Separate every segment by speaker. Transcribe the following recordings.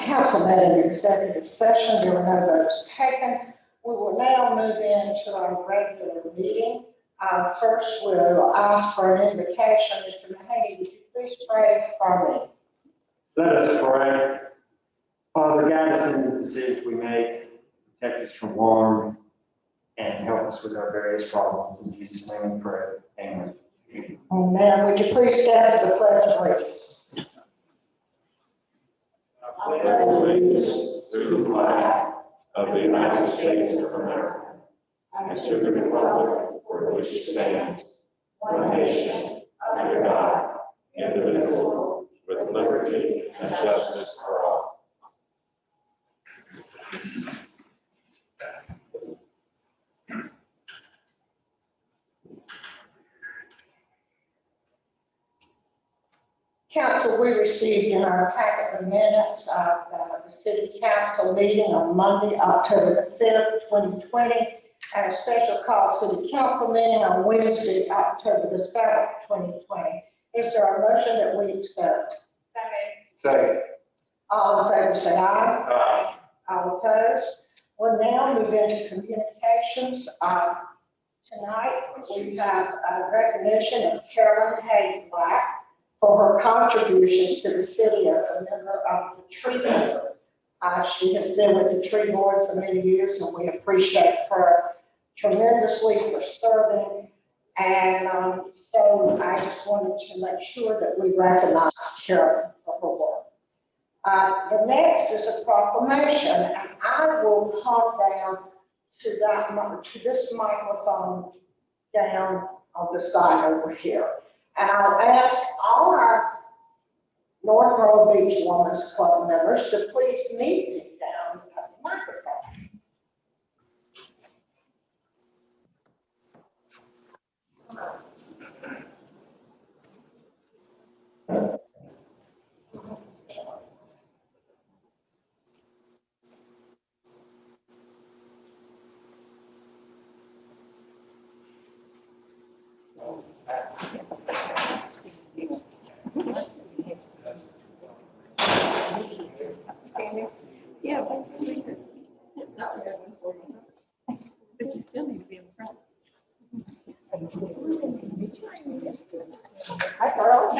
Speaker 1: Council met in executive session. There were no votes taken. We will now move into our regular meeting. First, we'll ask for an invocation. Mr. Mahaney, would you please pray for me?
Speaker 2: Let us pray. Father, guide us in the decisions we make, protect us from harm, and help us with our various problems. In Jesus' name we pray. Amen.
Speaker 1: Amen. Would you please stand for the Pledge of Allegiance?
Speaker 3: I pledge allegiance to the flag of the United States of America and to the republic for which it stands, one nation, under God, indivisible, with liberty and justice for all.
Speaker 1: Council, we received in our packet the minutes of the City Council meeting on Monday, October the 5th, 2020, and a special call City Council meeting on Wednesday, October the 7th, 2020. Is there a motion that we accept?
Speaker 2: Second.
Speaker 1: All in favor say aye.
Speaker 2: Aye.
Speaker 1: All opposed? We'll now move into communications. Tonight, we have a recognition of Carolyn Hay Black for her contributions to the city as a member of the tree board. She has been with the tree board for many years, and we appreciate her tremendously for serving. And so I just wanted to make sure that we recognize Carolyn for her work. The next is a proclamation, and I will talk down to this microphone down on the side over here. And I'll ask all our North Royal Beach Women's Club members to please meet me down at the microphone.
Speaker 4: Yeah, but you still need to be in the front.
Speaker 1: Hi, girls.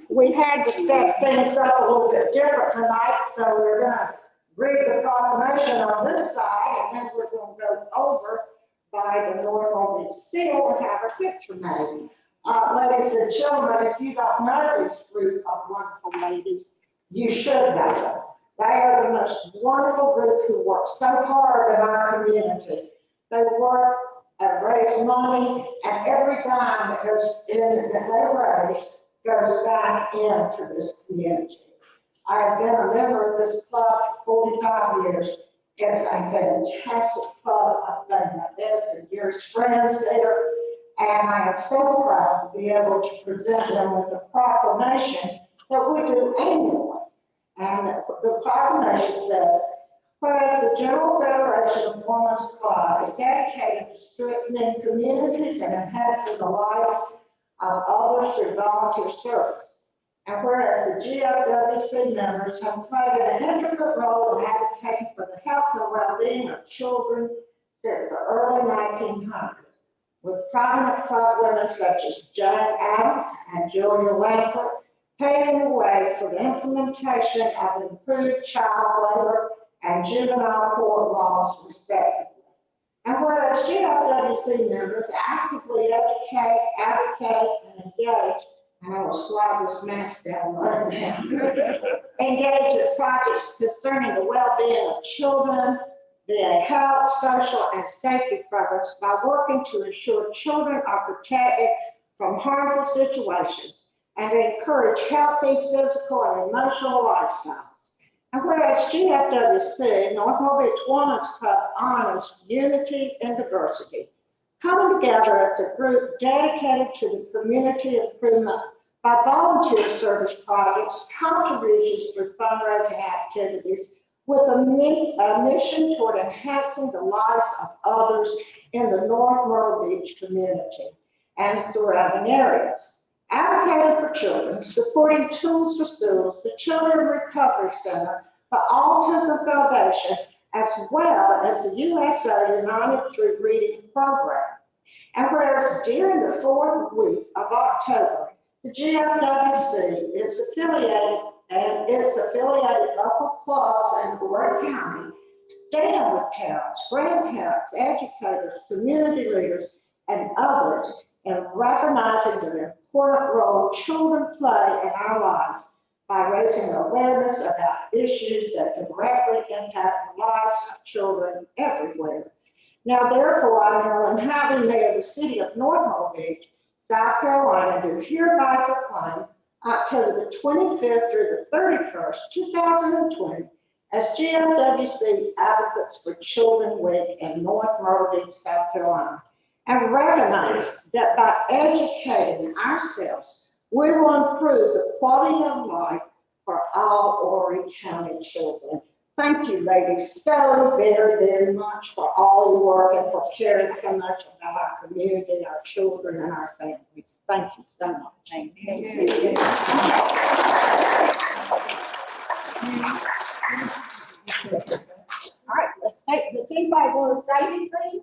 Speaker 1: We had to set things up a little bit different tonight, so we're going to read the proclamation on this side, and then we're going to go over by the North Royal Beach seal and have a picture made. Ladies and gentlemen, if you don't know this group of wonderful ladies, you should know them. They are the most wonderful group who work so hard in our community. They work and raise money, and every dime that goes in that they raise goes back into this community. I have been a member of this club for 45 years. It's a fantastic club. I've done my best and dearest friends there. And I am so proud to be able to present them with the proclamation that we do annually. And the proclamation says, whereas the General Federation of Women's Club is dedicated to strengthening communities and enhancing the lives of others through volunteer service. And whereas the GFWC members have played an integral role in advocating for the health and well-being of children since the early 1900s. With prominent club women such as Jane Adams and Julia Langford paving the way for the implementation of improved child labor and juvenile court laws, respectively. And whereas GFWC members actively educate, advocate, and engage, and I will slide this mask down right now, engage in projects concerning the well-being of children, via health, social, and safety programs by working to ensure children are protected from harmful situations and to encourage healthy physical and emotional lifestyles. And whereas GFWC, North Royal Beach Women's Club, honors unity and diversity, coming together as a group dedicated to the community improvement by volunteer service projects, contributions through fundraising activities, with a mission toward enhancing the lives of others in the North Myrtle Beach community. and surrounding areas. Advocating for children, supporting tools for schools, the Children Recovery Center, the Autism Foundation, as well as the USA United Through Reading program. And whereas during the fourth week of October, the GFWC is affiliated and its affiliated local clubs in Warren County stand with parents, grandparents, educators, community leaders, and others in recognizing the important role children play in our lives by raising awareness about issues that directly impact the lives of children everywhere. Now, therefore, I, Marilyn Howey, Mayor of the City of North Myrtle Beach, South Carolina, do hereby proclaim October the 25th through the 31st, 2020, as GFWC Advocates for Children Week in North Myrtle Beach, South Carolina, and recognize that by educating ourselves, we will improve the quality of life for all Horry County children. Thank you, ladies, so very, very much for all your work and for caring so much about our community, our children, and our families. Thank you so much. Thank you. All right, let's take, does anybody want to say anything?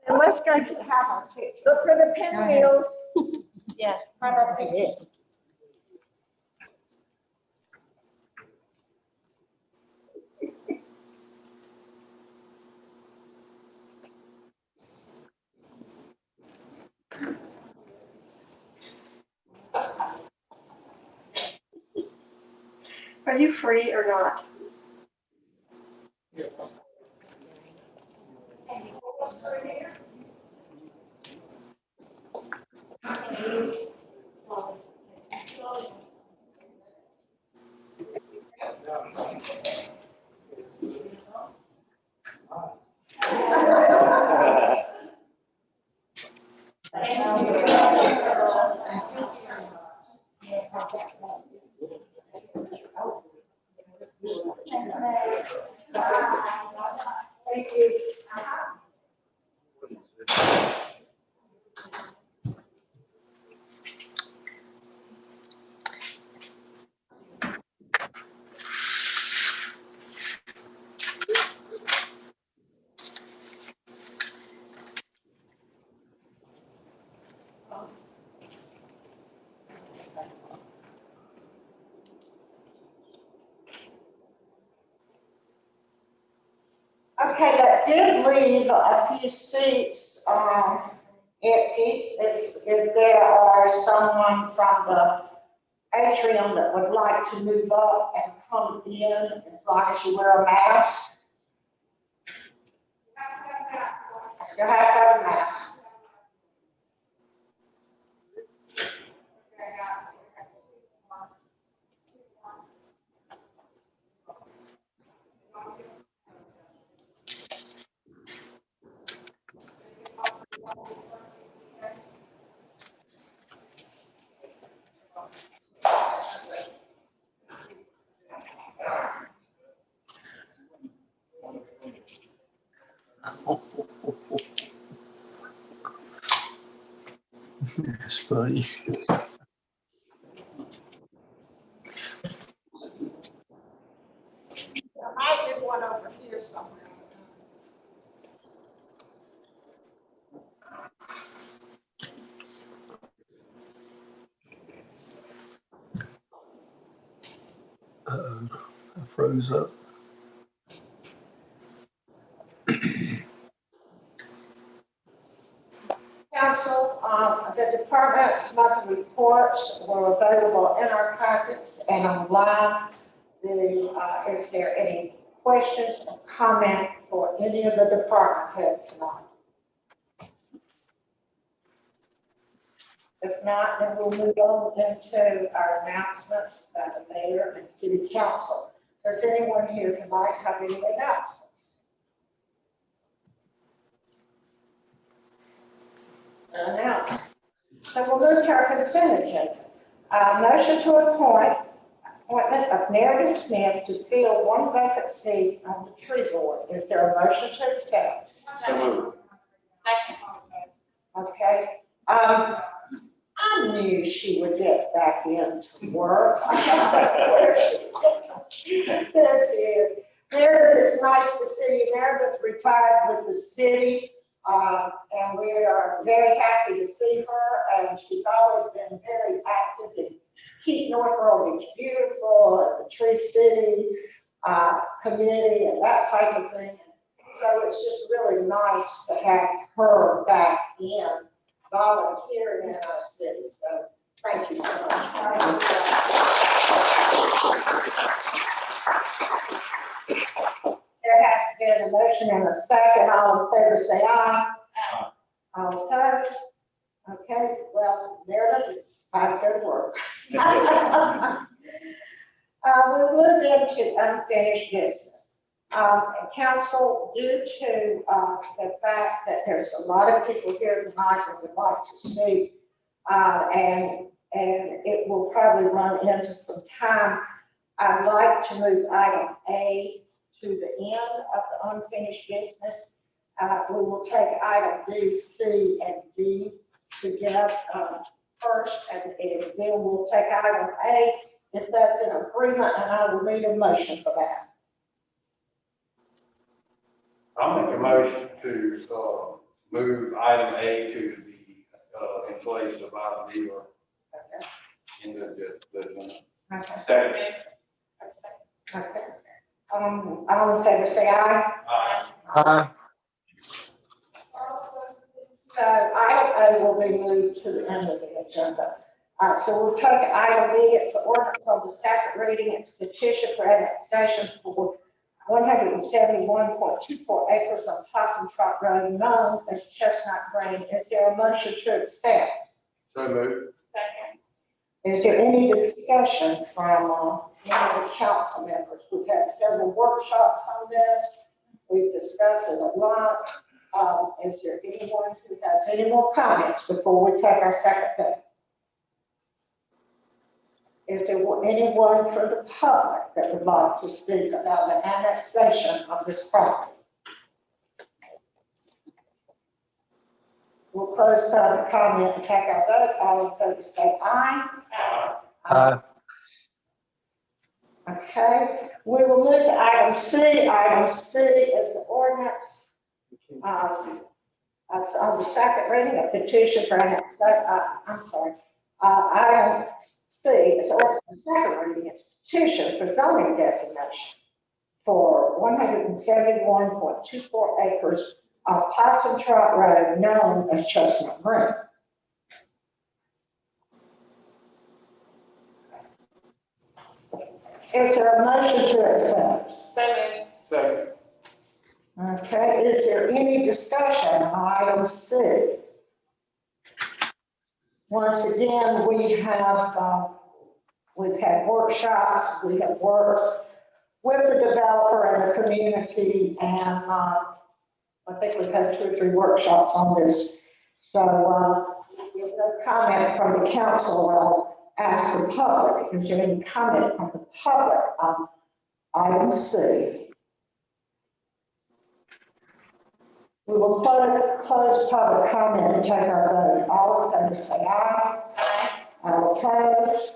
Speaker 1: And let's go to have our picture. Look for the pinwheels.
Speaker 4: Yes.
Speaker 1: Have our picture.
Speaker 5: Are you free or not?
Speaker 1: Thank you. Okay, that did leave a few seats empty. If there are someone from the atrium that would like to move up and come in, as long as you wear a mask. You have to have a mask.
Speaker 6: That's funny.
Speaker 1: There might be one over here somewhere.
Speaker 6: Uh-oh, I froze up.
Speaker 1: Council, the department's monthly reports were available in our packets and online. Is there any questions or comment for any of the department heads tonight? If not, then we'll move on into our announcements by the mayor and city council. Does anyone here tonight have any announcements? Announcements. So we'll move to our consent agenda. Motion to appointment of Meredith Smith to fill one vacant seat on the tree board. Is there a motion to accept?
Speaker 3: So moved.
Speaker 1: Okay. I knew she would get back into work. There she is. Meredith, it's nice to see you. Meredith retired with the city, and we are very happy to see her. And she's always been very active in Keep North Road Beach Beautiful, and the Tree City committee, and that type of thing. So it's just really nice to have her back in volunteering in our city. So thank you so much. There has been a motion and a second. All in favor say aye.
Speaker 3: Aye.
Speaker 1: All opposed? Okay, well, Meredith, it's time to go to work. We move into unfinished business. Council, due to the fact that there's a lot of people here tonight that would like to speak, and it will probably run into some time, I'd like to move item A to the end of the unfinished business. We will take item B, C, and D together first, and then we'll take item A if that's in agreement, and I will need a motion for that.
Speaker 3: I'll make a motion to move item A to the in place of item B or in the.
Speaker 1: Okay.
Speaker 3: Second.
Speaker 1: Okay. All in favor, say aye.
Speaker 3: Aye.
Speaker 6: Aye.
Speaker 1: So item A will be moved to the end of the agenda. So we'll take item B, it's the ordinance on the second reading, it's petition for annexation for 171.24 acres on Possum Trot Road, known as Chestnut Green. Is there a motion to accept?
Speaker 3: So moved.
Speaker 1: Is there any discussion from any of the council members? We've had several workshops on this. We've discussed it a lot. Is there anyone who has any more comments before we take our second vote? Is there anyone from the public that would like to speak about the annexation of this property? We'll close public comment and take our vote. All in favor say aye.
Speaker 6: Aye.
Speaker 1: Okay, we will move to item C. Item C is the ordinance. It's on the second reading of petition for annexation. Item C is ordinance on the second reading. It's petition for zoning designation for 171.24 acres of Possum Trot Road, known as Chestnut Green. Is there a motion to accept?
Speaker 3: Second.
Speaker 1: Okay, is there any discussion on item C? Once again, we've had workshops, we have worked with the developer and the community, and I think we've had 2 or 3 workshops on this. So with no comment from the council, I'll ask the public. Is there any comment from the public on item C? We will close public comment and take our vote. All in favor say aye.
Speaker 4: Aye.
Speaker 1: All opposed?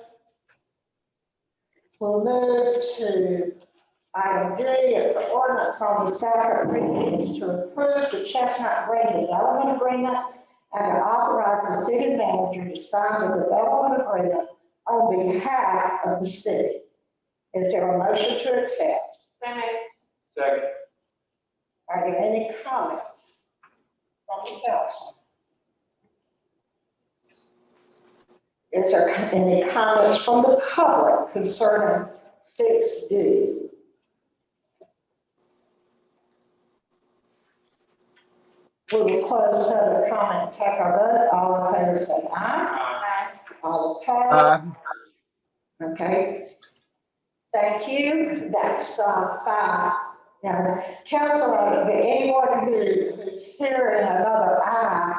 Speaker 1: We'll move to item D. It's the ordinance on the second reading to approve the Chestnut Green Development Agreement and to authorize the city manager to sign the development agreement on behalf of the city. Is there a motion to accept?
Speaker 3: Second.
Speaker 1: Are there any comments from the council? Is there any comments from the public concerning 6D? We will close public comment and take our vote. All in favor say aye. All opposed?
Speaker 6: Aye.
Speaker 1: Okay. Thank you. That's 5. Now, council, anyone who's hearing another aye,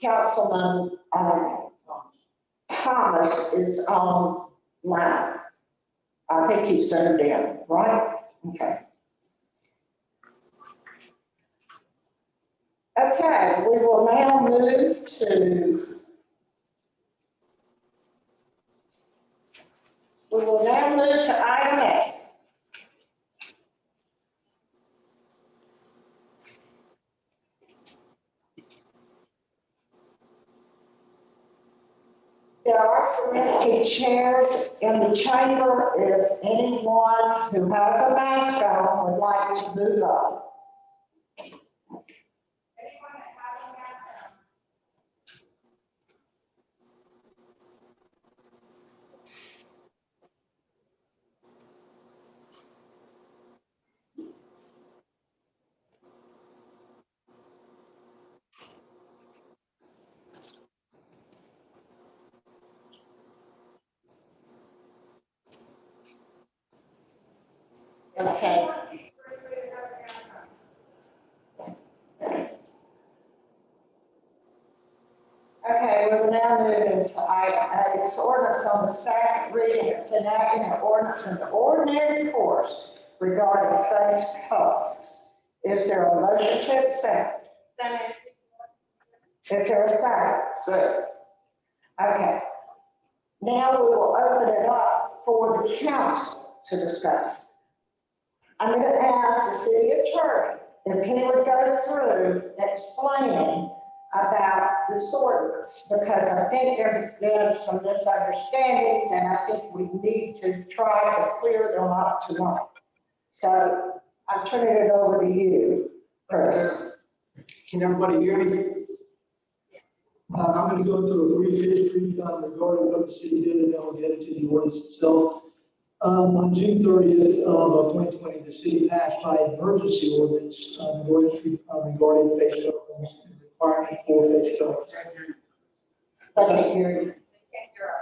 Speaker 1: Councilman Thomas is online. I think he's zoomed in, right? Okay. Okay, we will now move to item A. There are some empty chairs in the chamber if anyone who has a mask on would like to move up. Okay. Okay, we will now move into item A. It's ordinance on the second reading. It's enacting an ordinance in the ordinary course regarding face coverings. Is there a motion to accept? Is there a second?
Speaker 3: Second.
Speaker 1: Okay. Now we will open it up for the council to discuss. I'm going to ask the city attorney if he would go through explaining about this ordinance, because I think there has been some misunderstandings, and I think we need to try to clear them up tonight. So I'm turning it over to you, Chris.
Speaker 7: Can everybody hear me? I'm going to go through a brief history regarding what the city did, and then we'll get into the ordinance itself. On June 30th of 2020, the city passed by emergency ordinance, an ordinance regarding face coverings and requirement for face coverings.
Speaker 1: Let me hear you.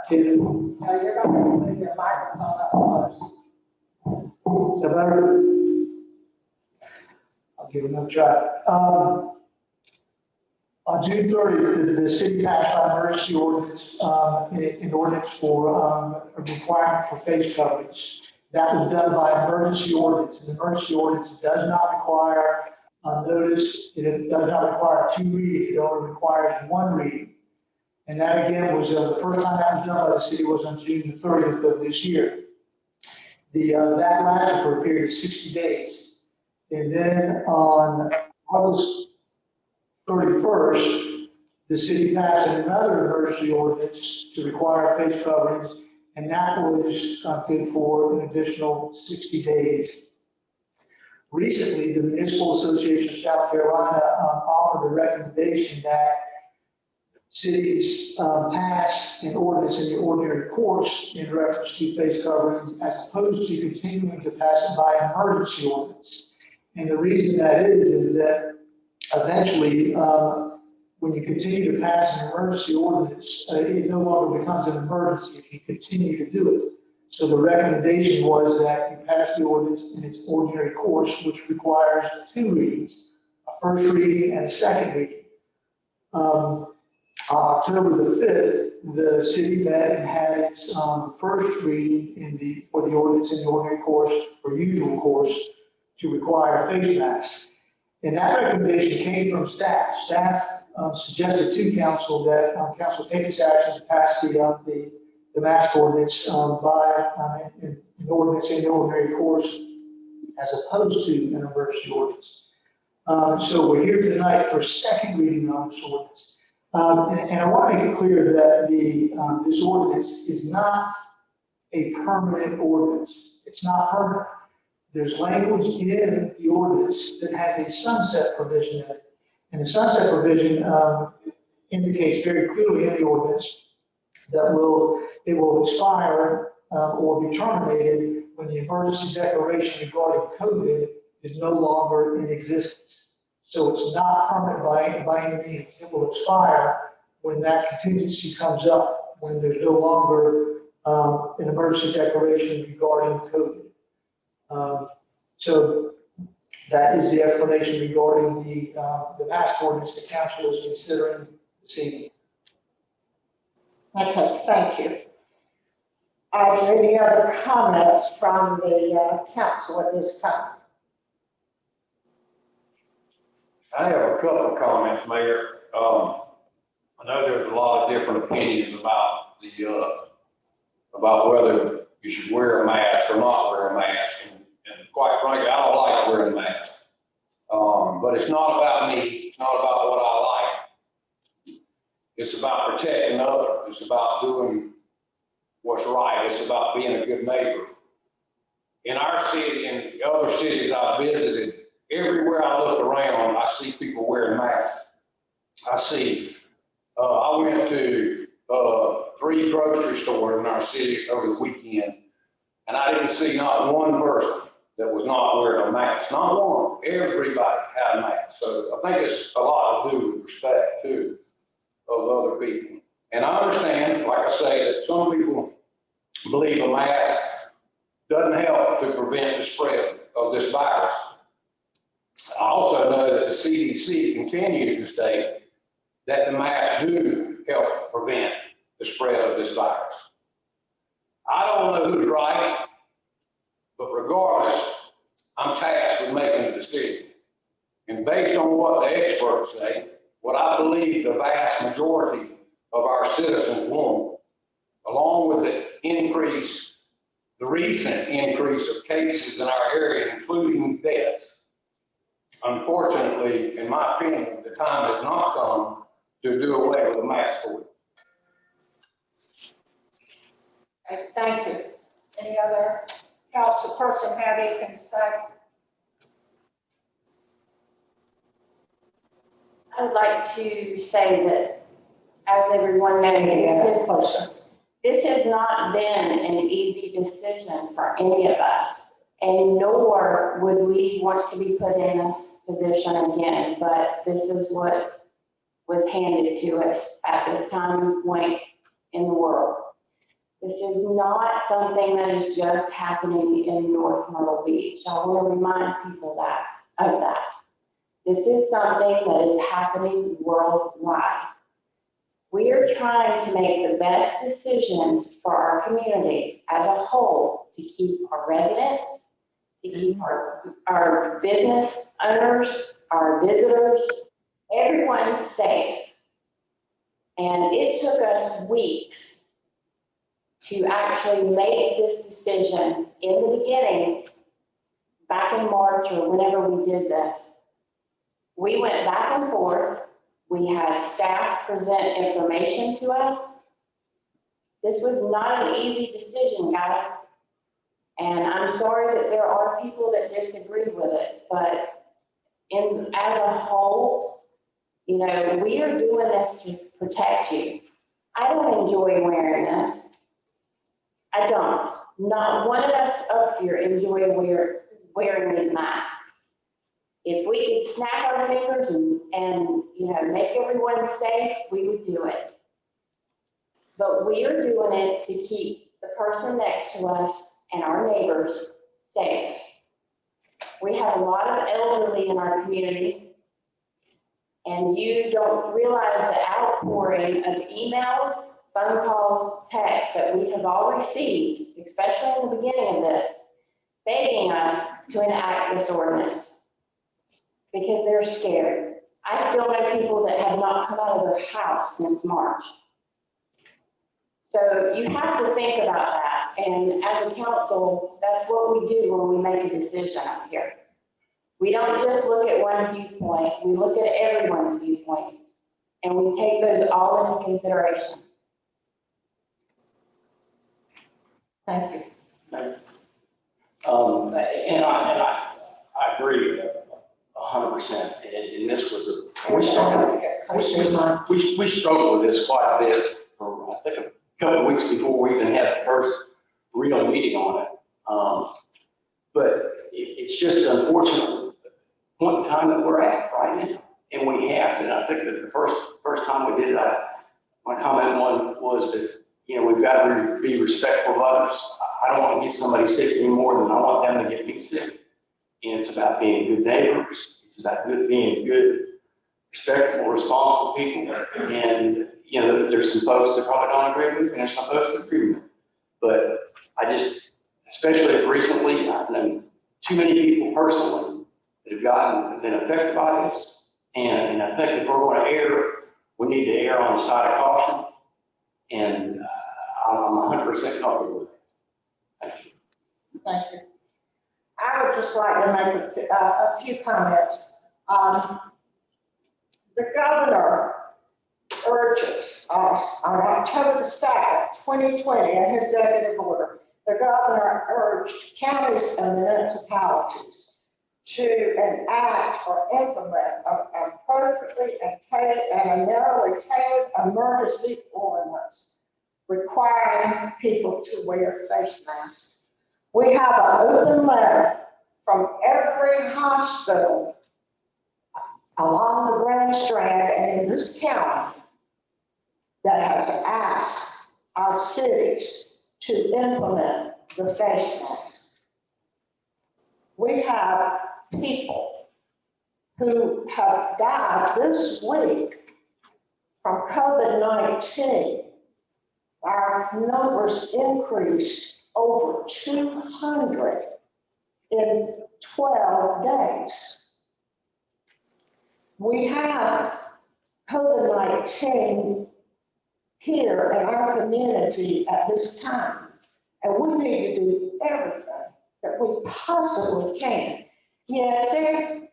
Speaker 7: Can-
Speaker 1: No, you're going to move your microphone up close.
Speaker 7: Is that better? I'll give it another try. On June 30th, the city passed by emergency ordinance, an ordinance for a requirement for face coverings. That was done by emergency ordinance. An emergency ordinance does not require notice. It does not require two readings. It only requires one reading. And that again was the first time that was done by the city was on June the 30th of this year. That lasted for a period of 60 days. And then on August 31st, the city passed another emergency ordinance to require face coverings, and that was good for an additional 60 days. Recently, the Municipal Association of South Carolina offered a recommendation that cities pass an ordinance in the ordinary course in reference to face coverings, as opposed to continuing to pass it by emergency ordinance. And the reason that is that eventually, when you continue to pass an emergency ordinance, it no longer becomes an emergency if you continue to do it. So the recommendation was that you pass the ordinance in its ordinary course, which requires two readings, a first reading and a second reading. On October the 5th, the city met and had its first reading for the ordinance in the ordinary course, or usual course, to require face masks. And that recommendation came from staff. Staff suggested to council that council take this action to pass the mask ordinance by an ordinance in the ordinary course, as opposed to an emergency ordinance. So we're here tonight for second reading on this ordinance. And I want to make it clear that this ordinance is not a permanent ordinance. It's not permanent. There's language in the ordinance that has a sunset provision in it. And the sunset provision indicates very clearly in the ordinance that it will expire or be terminated when the emergency declaration regarding COVID is no longer in existence. So it's not permanent by any means. It will expire when that contingency comes up, when there's no longer an emergency declaration regarding COVID. So that is the explanation regarding the mask ordinance the council is considering this evening.
Speaker 1: Okay, thank you. Are there any other comments from the council at this time?
Speaker 3: I have a couple of comments, Mayor. I know there's a lot of different opinions about about whether you should wear a mask or not wear a mask. And quite frankly, I don't like wearing a mask. But it's not about me. It's not about what I like. It's about protecting others. It's about doing what's right. It's about being a good neighbor. In our city and the other cities I've visited, everywhere I look around, I see people wearing masks. I went to 3 grocery stores in our city over the weekend, and I didn't see not one person that was not wearing a mask. Not one. Everybody had a mask. So I think it's a lot to do with respect too of other people. And I understand, like I say, that some people believe a mask doesn't help to prevent the spread of this virus. I also know that the CDC continues to state that the masks do help prevent the spread of this virus. I don't know who's right, but regardless, I'm tasked with making a decision. And based on what the experts say, what I believe the vast majority of our citizens want, along with the recent increase of cases in our area, including deaths. Unfortunately, in my opinion, the time has not come to do away with the mask for it.
Speaker 1: Okay, thank you. Any other council person have anything to say?
Speaker 8: I would like to say that, as everyone knows, this has not been an easy decision for any of us, and nor would we want to be put in this position again, but this is what was handed to us at this time and point in the world. This is not something that is just happening in North Myrtle Beach. I want to remind people of that. This is something that is happening worldwide. We are trying to make the best decisions for our community as a whole to keep our residents, to keep our business owners, our visitors, everyone safe. And it took us weeks to actually make this decision in the beginning, back in March or whenever we did this. We went back and forth. We had staff present information to us. This was not an easy decision, guys. And I'm sorry that there are people that disagree with it, but as a whole, you know, we are doing this to protect you. I don't enjoy wearing this. I don't. Not one of us up here enjoy wearing these masks. If we could snap our fingers and you know, make everyone safe, we would do it. But we are doing it to keep the person next to us and our neighbors safe. We have a lot of elderly in our community, and you don't realize the outpouring of emails, phone calls, texts that we have all received, especially in the beginning of this, begging us to enact this ordinance because they're scared. I still know people that have not come out of their house since March. So you have to think about that. And as a council, that's what we do when we make a decision up here. We don't just look at one viewpoint, we look at everyone's viewpoints, and we take those all into consideration.
Speaker 1: Thank you.
Speaker 9: And I agree 100%. And this was we struggled with this quite a bit for, I think, a couple of weeks before we even had the first real meeting on it. But it's just an unfortunate point in time that we're at right now. And we have to, and I think that the first time we did it, my comment was that, you know, we've got to be respectful of others. I don't want to get somebody sick any more than I want them to get me sick. And it's about being good neighbors. It's about being good, respectful, responsible people. And, you know, there's some folks that probably don't agree with me, and there's some folks that agree with me. But I just, especially recently, I've known too many people personally that have been affected by this. And I think if we're going to err, we need to err on the side of caution. And I'm 100% comfortable with it. Thank you.
Speaker 1: Thank you. I would just like to make a few comments. The governor urges us on October the 2nd, 2020, in his executive order, the governor urged counties and municipalities to enact or implement appropriately and a narrowly tailored emergency ordinance requiring people to wear face masks. We have an open letter from every hospital along the Grand Strand and in this county that has asked our cities to implement the face mask. We have people who have died this week from COVID-19. Our numbers increased over 200 in 12 days. We have COVID-19 here in our community at this time, and we need to do everything that we possibly can. Yes,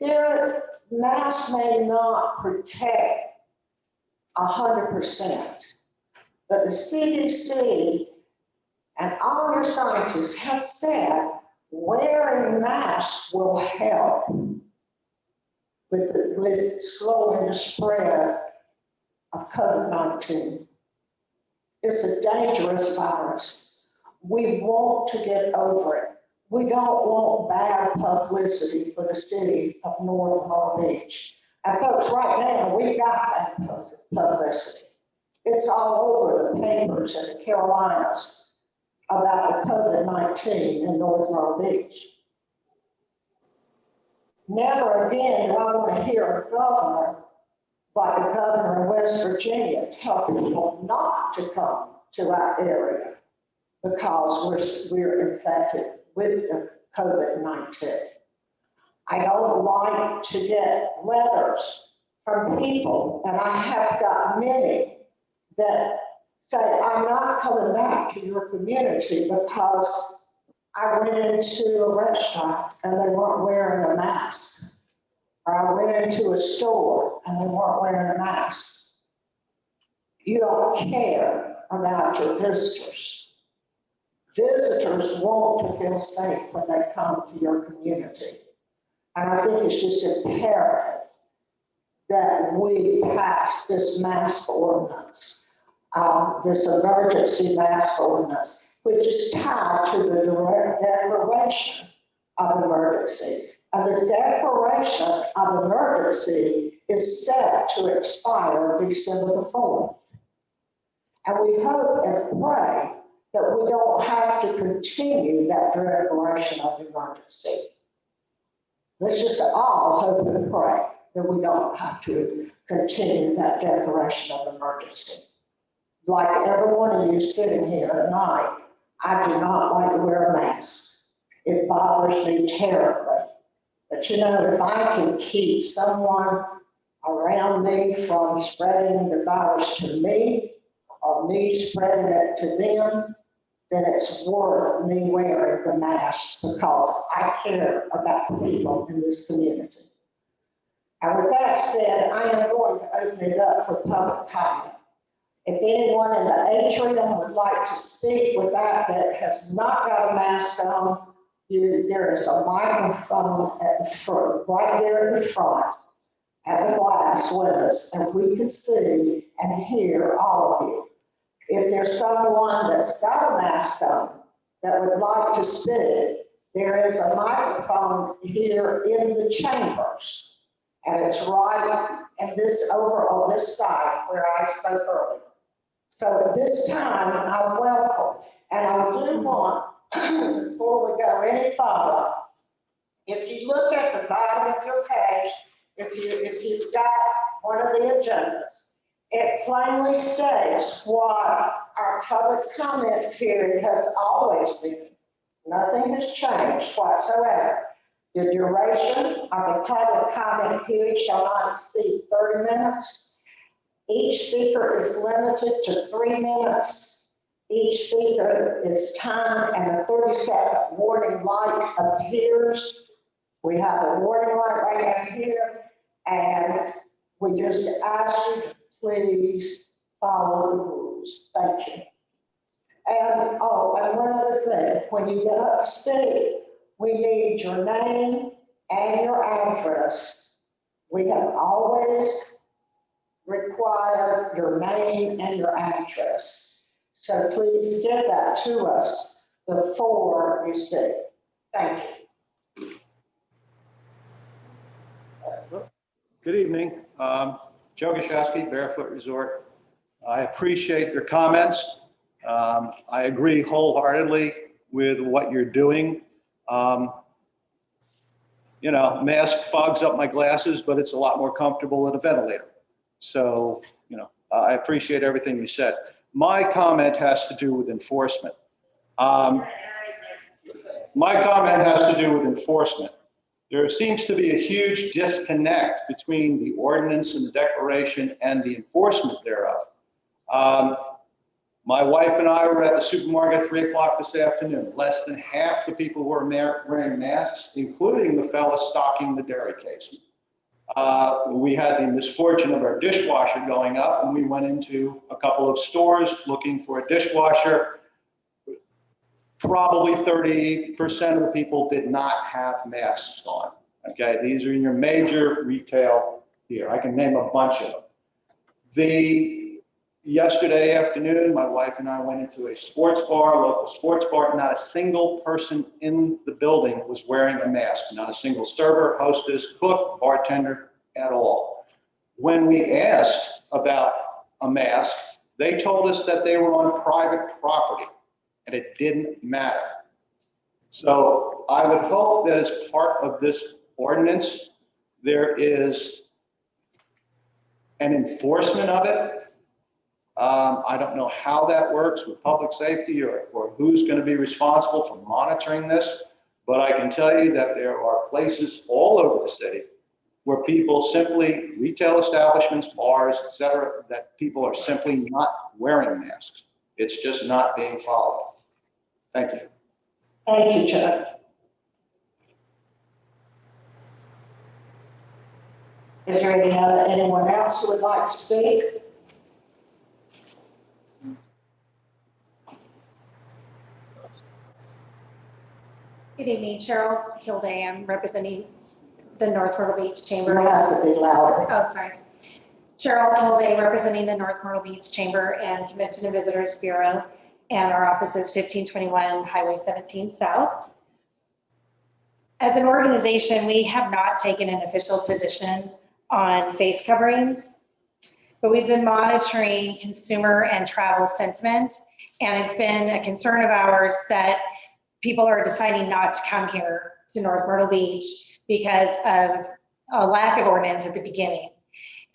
Speaker 1: their masks may not protect 100%, but the CDC and all your scientists have said wearing masks will help with slowing the spread of COVID-19. It's a dangerous virus. We want to get over it. We don't want bad publicity for the city of North Long Beach. And folks, right now, we got that publicity. It's all over the papers in the Carolinas about the COVID-19 in North Long Beach. Never again do I want to hear a governor like the governor of West Virginia tell people not to come to our area because we're infected with the COVID-19. I don't like to get letters from people, and I have got many that say, I'm not coming back to your community because I went into a restaurant and they weren't wearing a mask. Or I went into a store and they weren't wearing a mask. You don't care about your visitors. Visitors want to feel safe when they come to your community. And I think it's just imperative that we pass this mask ordinance, this emergency mask ordinance, which is tied to the declaration of emergency. And the declaration of emergency is set to expire December the 4th. And we hope and pray that we don't have to continue that declaration of emergency. Let's just all hope and pray that we don't have to continue that declaration of emergency. Like every one of you sitting here at night, I do not like to wear a mask. It bothers me terribly. But you know, if I can keep someone around me from spreading the virus to me, or me spreading it to them, then it's worth me wearing the mask because I care about the people in this community. And with that said, I am going to open it up for public comment. If anyone in the atrium would like to speak with that has not got a mask on, there is a microphone at the front, right there in the front, at the glass windows, and we can see and hear all of you. If there's someone that's got a mask on that would like to speak, there is a microphone here in the chambers, and it's right in this over on this side where I spoke earlier. So at this time, I welcome, and I do want, before we go any further, if you look at the bottom of your page, if you've got one of the agendas, it plainly states what our public comment period has always been. Nothing has changed whatsoever. The duration of the public comment period shall not exceed 30 minutes. Each speaker is limited to 3 minutes. Each speaker is timed and a 30-second warning light appears. We have a warning light right down here, and we just ask you to please follow the rules. Thank you. And, oh, and one other thing, when you get up to speak, we need your name and your address. We have always required your name and your address. So please give that to us before you speak. Thank you.
Speaker 10: Good evening. Joe Gashowski, Barefoot Resort. I appreciate your comments. I agree wholeheartedly with what you're doing. You know, mask fogs up my glasses, but it's a lot more comfortable than a ventilator. So, you know, I appreciate everything you said. My comment has to do with enforcement. There seems to be a huge disconnect between the ordinance and the declaration and the enforcement thereof. My wife and I were at the supermarket at 3 o'clock this afternoon. Less than half the people were wearing masks, including the fella stocking the dairy case. We had the misfortune of our dishwasher going up, and we went into a couple of stores looking for a dishwasher. Probably 30% of the people did not have masks on. Okay, these are in your major retail here. I can name a bunch of them. Yesterday afternoon, my wife and I went into a sports bar, local sports bar. Not a single person in the building was wearing a mask. Not a single server, hostess, cook, bartender at all. When we asked about a mask, they told us that they were on private property and it didn't matter. So I would hope that as part of this ordinance, there is an enforcement of it. I don't know how that works with public safety or who's going to be responsible for monitoring this, but I can tell you that there are places all over the city where people simply, retail establishments, bars, et cetera, that people are simply not wearing masks. It's just not being followed. Thank you.
Speaker 1: Thank you, Chuck. Is there anyone else who would like to speak?
Speaker 11: Good evening, Cheryl Kilday. I'm representing the North Myrtle Beach Chamber.
Speaker 1: You have to be louder.
Speaker 11: Oh, sorry. Cheryl Kilday, representing the North Myrtle Beach Chamber and Convention and Visitors Bureau, and our office is 1521 Highway 17 South. As an organization, we have not taken an official position on face coverings, but we've been monitoring consumer and travel sentiment, and it's been a concern of ours that people are deciding not to come here to North Myrtle Beach because of a lack of ordinance at the beginning.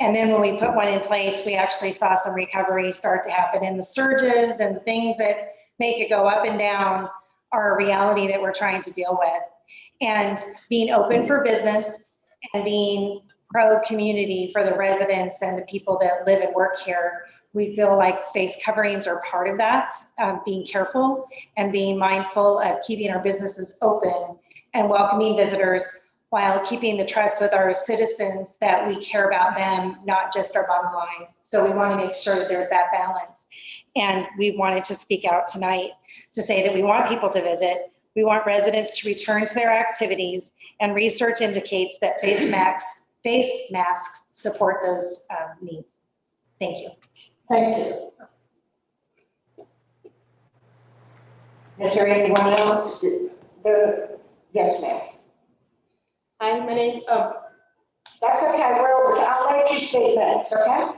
Speaker 11: And then when we put one in place, we actually saw some recovery start to happen, and the surges and things that make it go up and down are a reality that we're trying to deal with. And being open for business and being pro-community for the residents and the people that live and work here, we feel like face coverings are part of that, being careful and being mindful of keeping our businesses open and welcoming visitors while keeping the trust with our citizens that we care about them, not just our bottom line. So we want to make sure that there's that balance. And we wanted to speak out tonight to say that we want people to visit. We want residents to return to their activities, and research indicates that face masks support those needs. Thank you.
Speaker 1: Thank you. Is there anyone else? Yes, ma'am.
Speaker 12: Hi, my name,
Speaker 1: That's okay, I'll let you speak next, okay?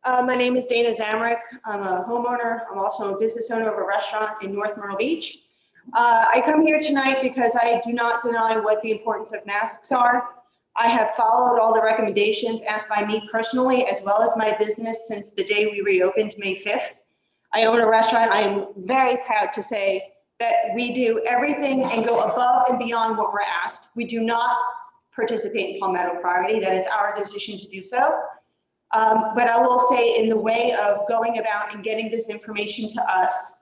Speaker 12: my name is Dana Zamrick. I'm a homeowner. I'm also a business owner of a restaurant in North Myrtle Beach. I come here tonight because I do not deny what the importance of masks are. I have followed all the recommendations asked by me personally, as well as my business, since the day we reopened May 5th. I own a restaurant. I am very proud to say that we do everything and go above and beyond what we're asked. We do not participate in palmetto priority. That is our decision to do so. But I will say in the way of going about and getting this information to us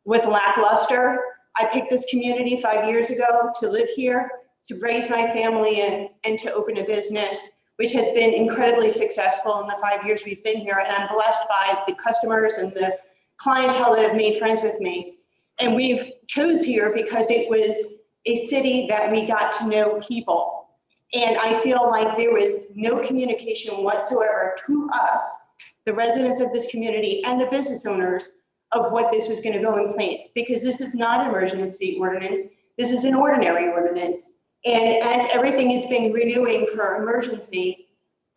Speaker 12: was lackluster. I picked this community 5 years ago to live here, to raise my family in, and to open a business, which has been incredibly successful in the 5 years we've been here. And I'm blessed by the customers and the clientele that have made friends with me. And we've chose here because it was a city that we got to know people. And I feel like there was no communication whatsoever to us, the residents of this community and the business owners, of what this was going to go in place, because this is not an emergency ordinance. This is an ordinary ordinance. And as everything is being renewing for emergency,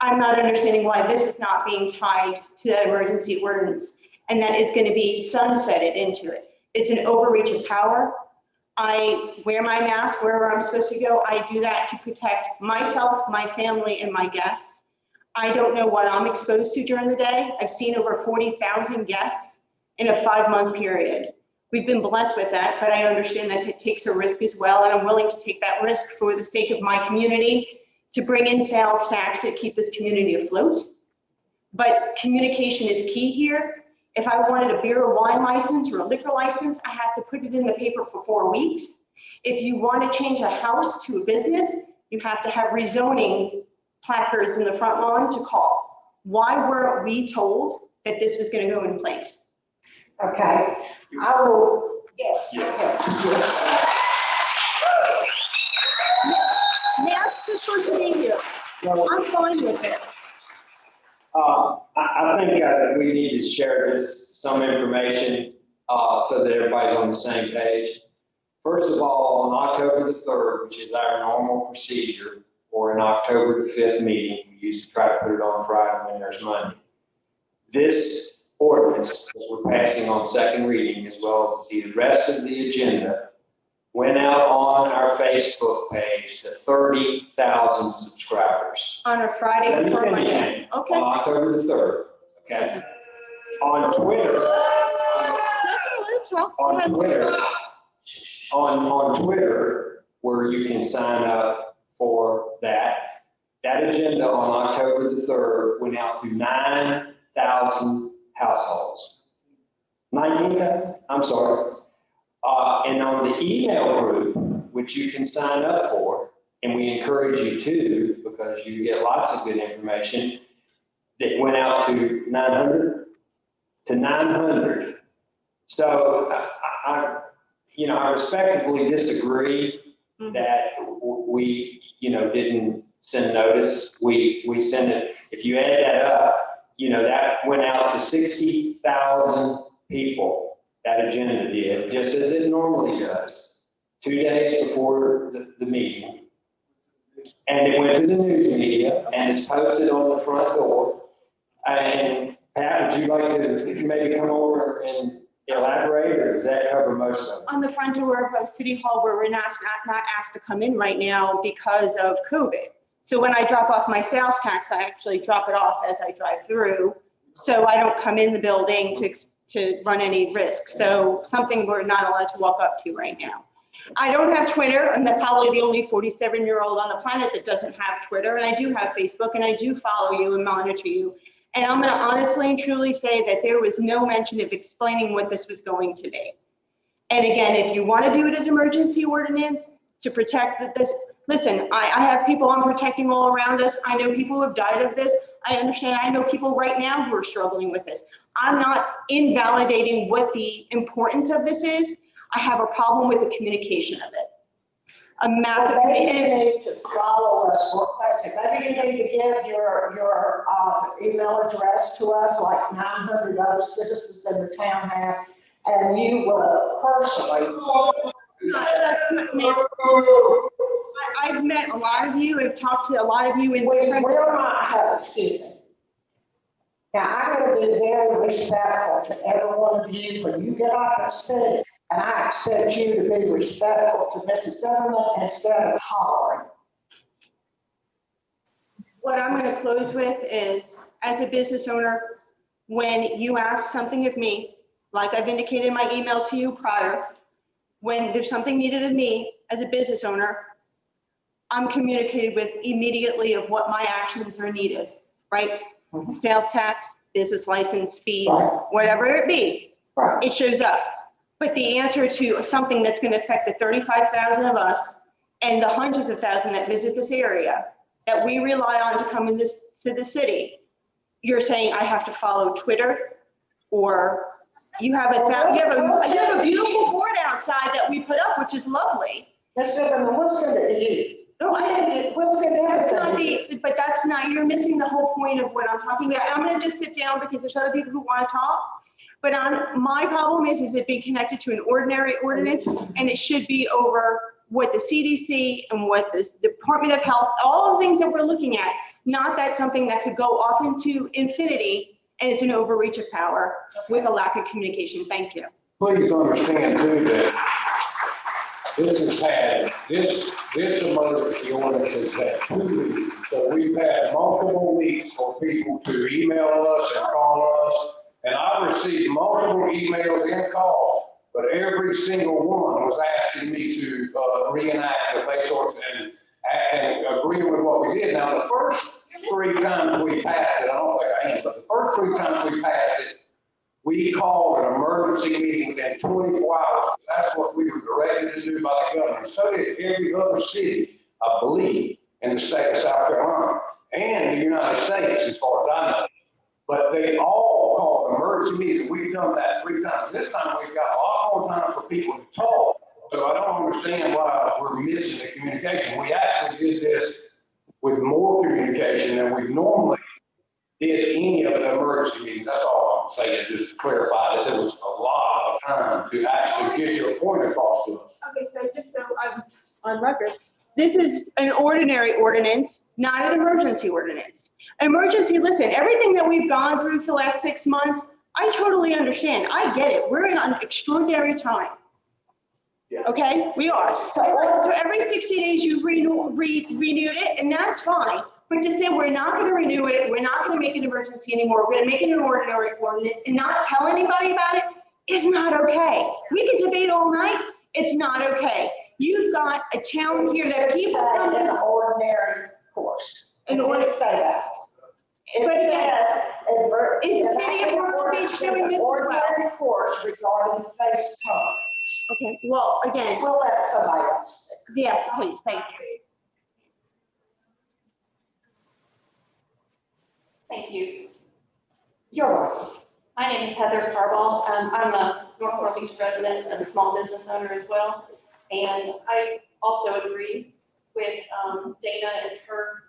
Speaker 12: I'm not understanding why this is not being tied to that emergency ordinance, and that it's going to be sunsetted into it. It's an overreach of power. I wear my mask wherever I'm supposed to go. I do that to protect myself, my family, and my guests. I don't know what I'm exposed to during the day. I've seen over 40,000 guests in a 5-month period. We've been blessed with that, but I understand that it takes a risk as well, and I'm willing to take that risk for the sake of my community, to bring in sales tax that keep this community afloat. But communication is key here. If I wanted a beer or wine license or a liquor license, I have to put it in the paper for 4 weeks. If you want to change a house to a business, you have to have rezoning placards in the front lawn to call. Why weren't we told that this was going to go in place?
Speaker 1: Okay, I will, yes.
Speaker 12: Masks are supposed to be here. I'm fine with it.
Speaker 2: I think we need to share some information so that everybody's on the same page. First of all, on October the 3rd, which is our normal procedure, or an October the 5th meeting, we used to try to put it on Friday when there's Monday. This ordinance that we're passing on second reading, as well as the rest of the agenda, went out on our Facebook page to 30,000 subscribers.
Speaker 12: On a Friday
Speaker 2: Let me
Speaker 12: before
Speaker 2: finish
Speaker 12: Monday.
Speaker 2: it.
Speaker 12: Okay.
Speaker 2: On October the 3rd, okay? On Twitter, on Twitter, where you can sign up for that agenda on October the 3rd went out to 9,000 households. 19,000? I'm sorry. And on the email group, which you can sign up for, and we encourage you to, because you get lots of good information, that went out to 900 to 900. So I respectfully disagree that we, didn't send notice. We sent it. If you add that up, that went out to 60,000 people. That agenda did, just as it normally does, 2 days before the meeting. And it went to the news media, and it's posted on the front door. And Pat, would you like to maybe come over and elaborate, or does that cover most of it?
Speaker 12: On the front door of City Hall, where we're not asked to come in right now because of COVID. So when I drop off my sales tax, I actually drop it off as I drive through, so I don't come in the building to run any risk. So something we're not allowed to walk up to right now. I don't have Twitter. I'm probably the only 47-year-old on the planet that doesn't have Twitter, and I do have Facebook, and I do follow you and monitor you. And I'm going to honestly and truly say that there was no mention of explaining what this was going to be. And again, if you want to do it as emergency ordinance to protect this, listen, I have people I'm protecting all around us. I know people who have died of this. I understand. I know people right now who are struggling with this. I'm not invalidating what the importance of this is. I have a problem with the communication of it. A massive.
Speaker 1: Maybe you need to follow us for classic. Maybe you need to give your email address to us, like 900 other citizens in the town have, and you will personally.
Speaker 12: That's not me. I've met a lot of you. I've talked to a lot of you in different.
Speaker 1: We will not have, excuse me. Now, I'm going to be very respectful to every one of you when you get up and speak. And I expect you to be respectful to Mrs. Zimmerman instead of hollering.
Speaker 12: What I'm going to close with is, as a business owner, when you ask something of me, like I've indicated in my email to you prior, when there's something needed of me as a business owner, I'm communicated with immediately of what my actions are needed, right? Sales tax, business license, fees, whatever it be, it shows up. But the answer to something that's going to affect the 35,000 of us and the hundreds of thousands that visit this area that we rely on to come in this to the city, you're saying I have to follow Twitter, or you have a beautiful board outside that we put up, which is lovely.
Speaker 1: We'll send it to you.
Speaker 12: No,
Speaker 1: We'll send
Speaker 12: that's not
Speaker 1: everything.
Speaker 12: but that's not, you're missing the whole point of what I'm talking about. I'm gonna just sit down because there's other people who want to talk. But my problem is it being connected to an ordinary ordinance, and it should be over what the CDC and what the Department of Health, all the things that we're looking at, not that something that could go off into infinity and it's an overreach of power with a lack of communication. Thank you.
Speaker 3: Please understand too that this has had, this emergency ordinance has had 2 weeks. So we've had multiple weeks for people to email us and call us. And I've received multiple emails and calls, but every single one was asking me to reenact the face ordinance and agree with what we did. Now, the first 3 times we passed it, I don't think I am, but the first 3 times we passed it, we called an emergency meeting within 24 hours. That's what we were directed to do by the governor. So did every other city, I believe, in the state of South Carolina and the United States, as far as I know. But they all called emergency meetings. We've done that 3 times. This time we've got a lot more time for people to talk. So I don't understand why we're missing the communication. We actually did this with more communication than we normally did any of the emergency meetings. That's all I'm saying, just to clarify that there was a lot of time to actually get your point across to us.
Speaker 12: Okay, so just so I'm on record, this is an ordinary ordinance, not an emergency ordinance. Emergency, listen, everything that we've gone through for the last 6 months, I totally understand. I get it. We're in an extraordinary time. Okay, we are. So every 60 days you renewed it, and that's fine. But to say we're not going to renew it, we're not going to make an emergency anymore, we're going to make it an ordinary ordinance and not tell anybody about it is not okay. We can debate all night. It's not okay. You've got a town here that people come
Speaker 1: An
Speaker 12: in.
Speaker 1: ordinary course.
Speaker 12: An
Speaker 1: It didn't say that.
Speaker 12: But
Speaker 1: It
Speaker 12: it
Speaker 1: says.
Speaker 12: Is the city of Myrtle Beach doing this as well?
Speaker 1: Ordinary course regarding face coverings.
Speaker 12: Okay, well, again,
Speaker 1: We'll let somebody else.
Speaker 12: yes, please, thank you.
Speaker 8: Thank you.
Speaker 1: You're welcome.
Speaker 8: My name is Heather Carball. I'm a North Myrtle Beach resident and a small business owner as well. And I also agree with Dana and her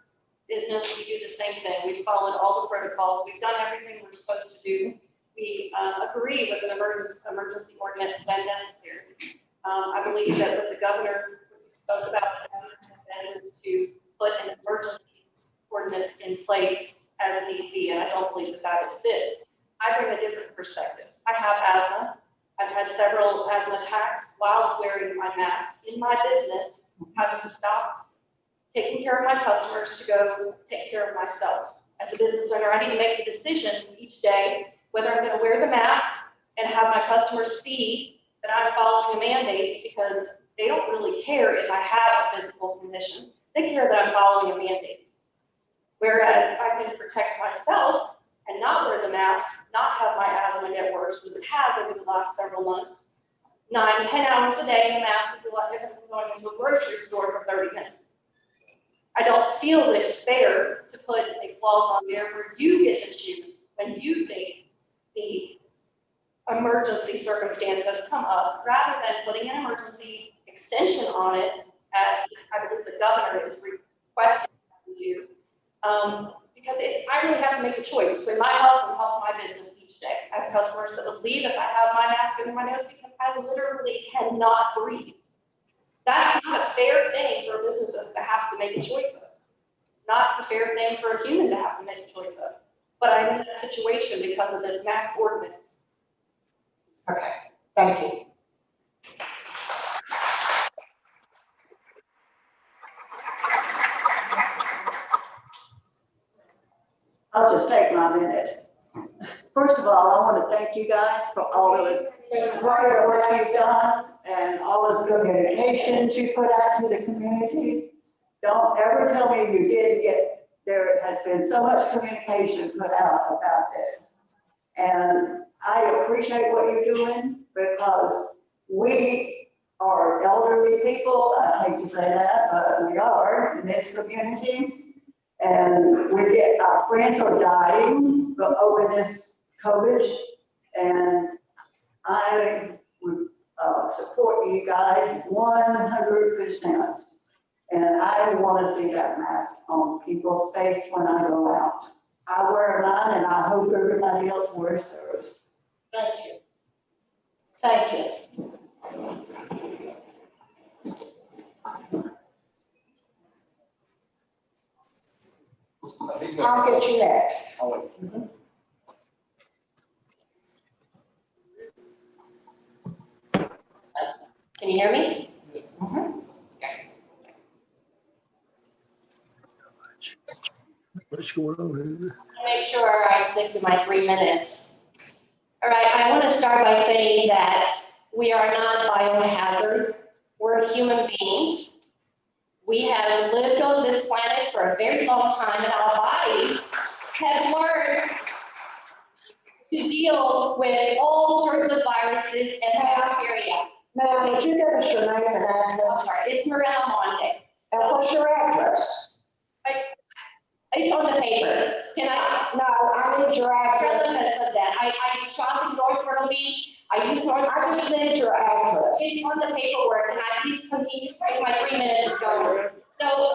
Speaker 8: business. We do the same thing. We've followed all the protocols. We've done everything we're supposed to do. We agree with an emergency ordinance when necessary. I believe that what the governor spoke about is to put an emergency ordinance in place as need be, and I don't believe that that is this. I bring a different perspective. I have asthma. I've had several asthma attacks while wearing my mask in my business, having to stop taking care of my customers to go take care of myself. As a business owner, I need to make a decision each day whether I'm going to wear the mask and have my customers see that I'm following a mandate, because they don't really care if I have a physical condition. They care that I'm following a mandate. Whereas I can protect myself and not wear the mask, not have my asthma get worse, as it has over the last several months. 9, 10 hours a day in a mask is a lot different than going into a grocery store for 30 minutes. I don't feel that it's fair to put a clause on there where you get to choose when you think the emergency circumstance has come up, rather than putting an emergency extension on it, as I believe the governor is requesting you. Because I really have to make a choice between my health and health of my business each day. I have customers that would leave if I have my mask under my nose because I literally cannot breathe. That's not a fair thing for a business to have to make a choice of. It's not a fair thing for a human to have to make a choice of. But I'm in that situation because of this mask ordinance.
Speaker 1: Okay, thank you. I'll just take my minute. First of all, I want to thank you guys for all the great work you've done and all of the communications you put out to the community. Don't ever tell me you didn't get, there has been so much communication put out about this. And I appreciate what you're doing because we are elderly people. I hate to say that, but we are in this community. And our friends are dying over this COVID. And I would support you guys 100%. And I want to see that mask on people's face when I go out. I wear mine and I hope everybody else wears theirs. Thank you. Thank you. I'll get you next.
Speaker 8: Can you hear me?
Speaker 6: What's going on here?
Speaker 8: Make sure I stick to my 3 minutes. All right, I want to start by saying that we are not biohazard. We're human beings. We have lived on this planet for a very long time, and our bodies have learned to deal with all sorts of viruses and bacteria.
Speaker 1: Ma'am, would you give us your name and
Speaker 8: I'm
Speaker 1: address?
Speaker 8: sorry, it's Morella Monte.
Speaker 1: And what's your address?
Speaker 8: It's on the paper. Can I?
Speaker 1: No, I need your address.
Speaker 8: Relevance of that. I shop in North Myrtle Beach. I use North.
Speaker 1: I just need your address.
Speaker 8: It's on the paperwork. Can I please continue? Because my 3 minutes is going. So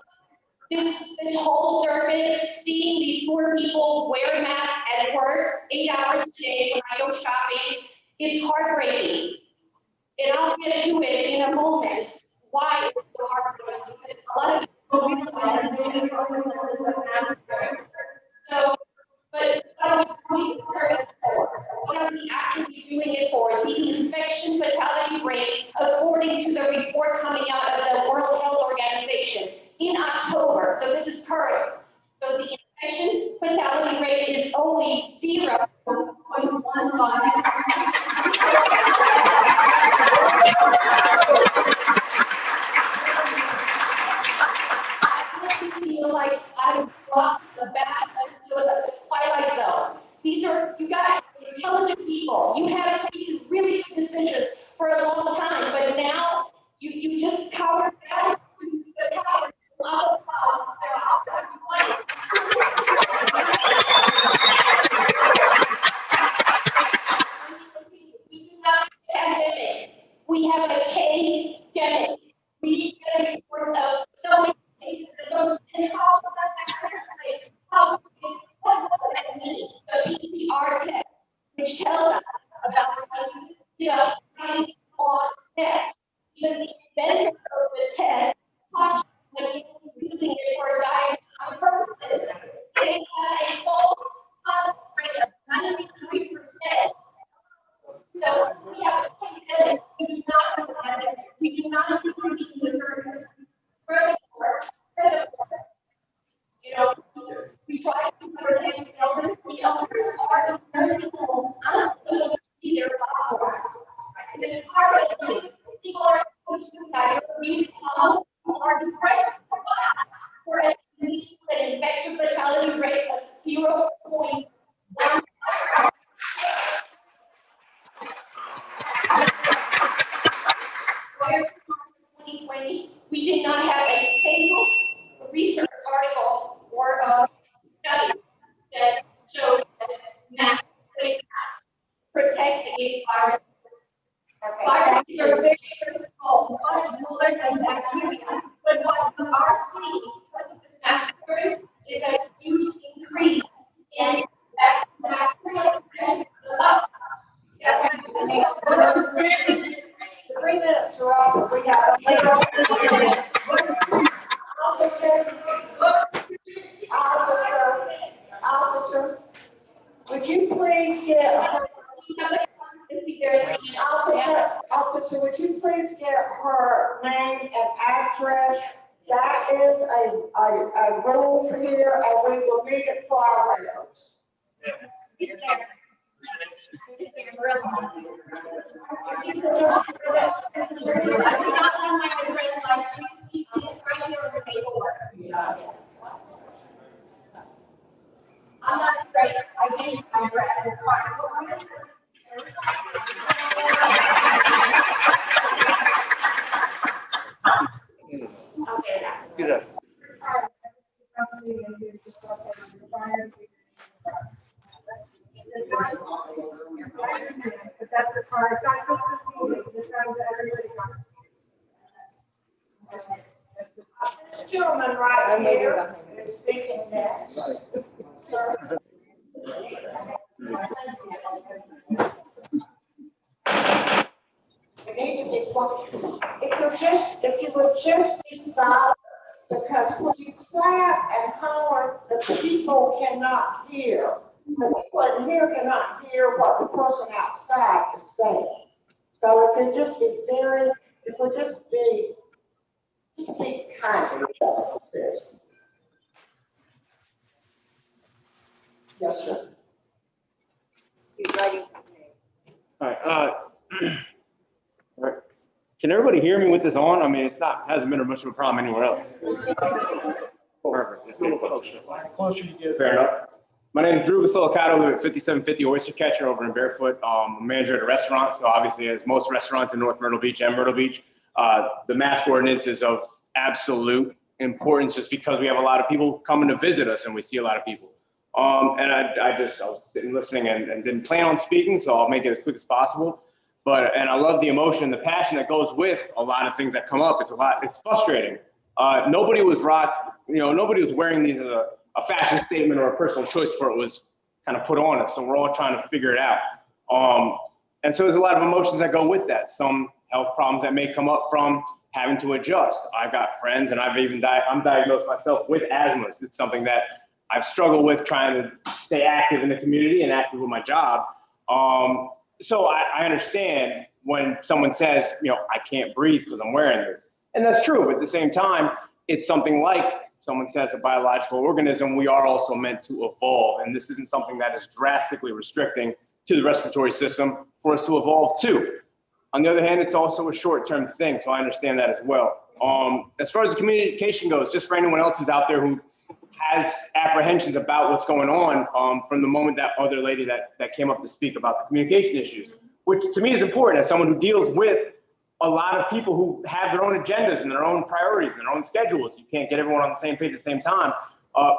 Speaker 8: this whole service, seeing these poor people wear masks at work 8 hours a day when I go shopping, it's heartbreaking. And I'll get to it in a moment. Why it's so heartbreaking? Because a lot of people realize that they need a mask. So, but what are we doing service for? What are we actually doing it for? The infection fatality rate, according to the report coming out of the World Health Organization in October, so this is current. So the infection fatality rate is only 0.15. I feel like I brought the back into the twilight zone. These are, you guys, intelligent people. You have taken really good decisions for a long time, but now you just cower down to the cowards. We do not have a pandemic. We have a case demic. We get reports of so many cases and how does that translate? What does that mean? The PCR test, which tells us about the cases, on test. Even the inventor of the test cautioned against using it for diagnostic purposes. It has a false positive rate of 93%. So we have a case that we do not have it. We do not need to be in the service. Furthermore, you know, we try to protect the elders. The elders are in nursing homes. I'm not able to see their loved ones. It's heartbreaking. People are suicidal. People are depressed. For a disease with an infection fatality rate of 0.1. Prior to 2020, we did not have a single research article or a study that showed that masks protect against viruses. Viruses are very, very small, much smaller than bacteria. But what we are seeing because of this mask is a huge increase in bacterial infection of the lungs.
Speaker 1: 3 minutes are up. We have Officer, would you please get her, Officer, would you please get her name and address? That is a rule here, and we will need it for our records. I'm not afraid. I need my breath. It's fine. Okay, now.
Speaker 10: Get up.
Speaker 1: This gentleman right here is speaking next. We need to be quiet. If you would just be silent, because when you clap and holler, the people cannot hear. The people in here cannot hear what the person outside is saying. So if you just be just be kind to each other, please. Yes, sir.
Speaker 11: He's writing.
Speaker 13: All right, all right. Can everybody hear me with this on? I mean, hasn't been much of a problem anywhere else. Perfect.
Speaker 10: Closer you get.
Speaker 13: Fair enough. My name is Drew Basilicato, live at 5750 Oyster Catcher over in Barefoot. I'm a manager at a restaurant, so obviously as most restaurants in North Myrtle Beach and Myrtle Beach, the mask ordinance is of absolute importance just because we have a lot of people coming to visit us and we see a lot of people. And I was sitting listening and didn't plan on speaking, so I'll make it as quick as possible. And I love the emotion, the passion that goes with a lot of things that come up. It's frustrating. Nobody was wearing these as a fashion statement or a personal choice before it was kind of put on us. So we're all trying to figure it out. And so there's a lot of emotions that go with that. Some health problems that may come up from having to adjust. I've got friends and I'm diagnosed myself with asthma. It's something that I've struggled with trying to stay active in the community and active with my job. So I understand when someone says, I can't breathe because I'm wearing this. And that's true, but at the same time, it's something like someone says a biological organism, we are also meant to evolve. And this isn't something that is drastically restricting to the respiratory system for us to evolve too. On the other hand, it's also a short-term thing, so I understand that as well. As far as the communication goes, just for anyone else who's out there who has apprehensions about what's going on from the moment that other lady that came up to speak about the communication issues, which to me is important as someone who deals with a lot of people who have their own agendas and their own priorities and their own schedules. You can't get everyone on the same page at the same time.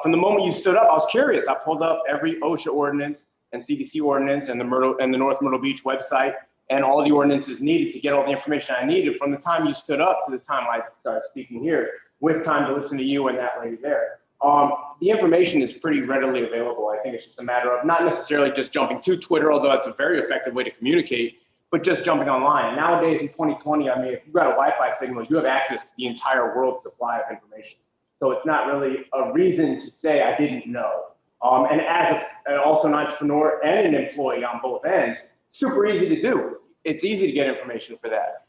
Speaker 13: From the moment you stood up, I was curious. I pulled up every OSHA ordinance and CDC ordinance and the North Myrtle Beach website and all the ordinances needed to get all the information I needed from the time you stood up to the time I started speaking here, with time to listen to you and that lady there. The information is pretty readily available. I think it's just a matter of not necessarily just jumping to Twitter, although that's a very effective way to communicate, but just jumping online. Nowadays in 2020, I mean, if you've got a Wi-Fi signal, you have access to the entire world's supply of information. So it's not really a reason to say I didn't know. And as also an entrepreneur and an employee on both ends, super easy to do. It's easy to get information for that.